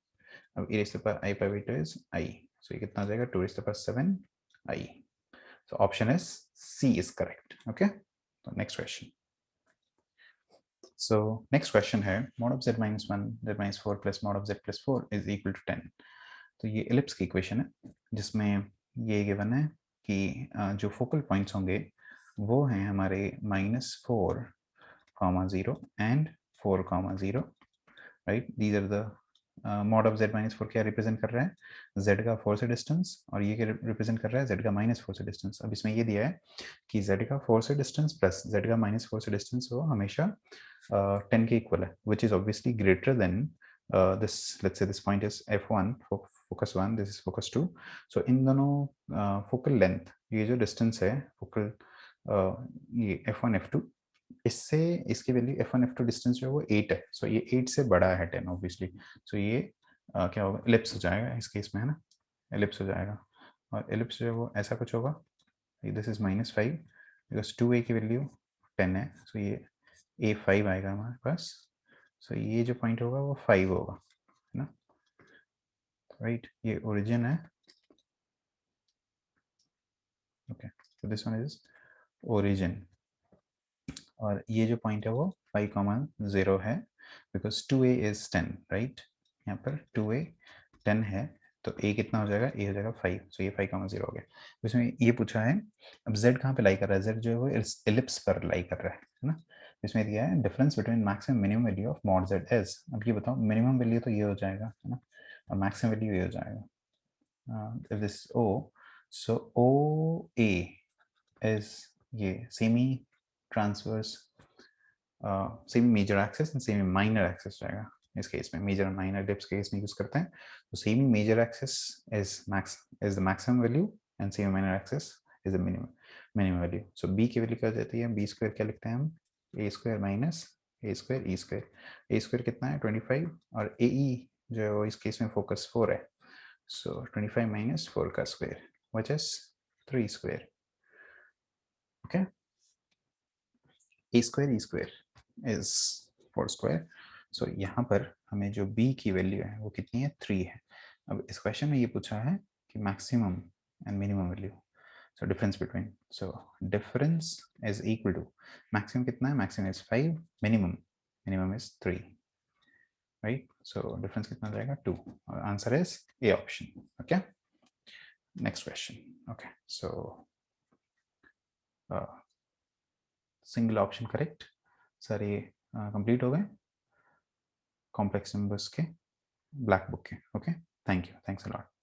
अब e raised to the power i pi by 2 is i, सो ये कितना हो जाएगा, 2 raised to the power 7 i. So option is C is correct. Okay. So next question. So next question है, mod of z minus 1 z minus 4 plus mod of z plus 4 is equal to 10. तो ये ellipse की equation है जिसमें ये given है कि जो फोकल पॉइंट्स होंगे वो हैं हमारे -4, 0 and 4, 0, right. These are the mod of z minus 4 क्या रिप्रेजेंट कर रहा है, z का 4 से डिस्टेंस, और ये क्या रिप्रेजेंट कर रहा है, z का -4 से डिस्टेंस. अब इसमें ये दिया है कि z का 4 से डिस्टेंस प्लस z का -4 से डिस्टेंस वो हमेशा 10 के इक्वल है, which is obviously greater than this. Let's say this point is f1, focus 1, this is focus 2. so इन दोनों फोकल लेंथ, ये जो डिस्टेंस है फोकल, ये f1 f2, इससे इसकी वैल्यू f1 f2 डिस्टेंस जो है वो 8 है. सो ये 8 से बड़ा है 10 ऑब्वियसली. सो ये क्या होगा, एलिप्स हो जाएगा इस केस में, है ना, एलिप्स हो जाएगा. और एलिप्स जो है वो ऐसा कुछ होगा, दिस इज -5 बिकॉज 2a की वैल्यू 10 है. सो ये a5 आएगा हमारे पास. सो ये जो पॉइंट होगा वो 5 होगा, है ना, राइट. ये ओरिजिन है. Okay, so this one is origin. और ये जो पॉइंट है वो 5, 0 है बिकॉज 2a इज 10, राइट. यहाँ पर 2a 10 है तो a कितना हो जाएगा, a हो जाएगा 5. सो ये 5, 0 हो गया. तो इसमें ये पूछा है अब z कहाँ पे लाई कर रहा है, z जो है वो एलिप्स पर लाई कर रहा है ना. इसमें दिया है difference between maximum minimum value of mod z is. अब ये बताओ मिनिमम वैल्यू तो ये हो जाएगा, है ना, और मैक्सिमम वैल्यू ये हो जाएगा. If this o, so OA is ये semi transverse, semi major axis and semi minor axis रहेगा. इस केस में मेजर और माइनर डिप्स के केस में यूज करते हैं. तो semi major axis is the maximum value and semi minor axis is the minimum value. So b की वैल्यू क्या हो जाती है, b स्क्वायर क्या लिखते हैं हम, a square minus a square e square. a square कितना है 25 और ae जो है वो इस केस में फोकस 4 है. सो 25 माइनस 4 का square which is 3 square. Okay, a square e square is 4 square. So यहाँ पर हमें जो b की वैल्यू है वो कितनी है, 3 है. अब इस क्वेश्चन में ये पूछा है कि maximum and minimum value, so difference between, so difference is equal to maximum कितना है, maximum is 5, minimum is 3, right. So difference कितना जाएगा 2, और answer is A option. Okay, next question. Okay, so single option correct. सारे complete हो गए complex numbers के black book के. Okay, thank you, thanks a lot.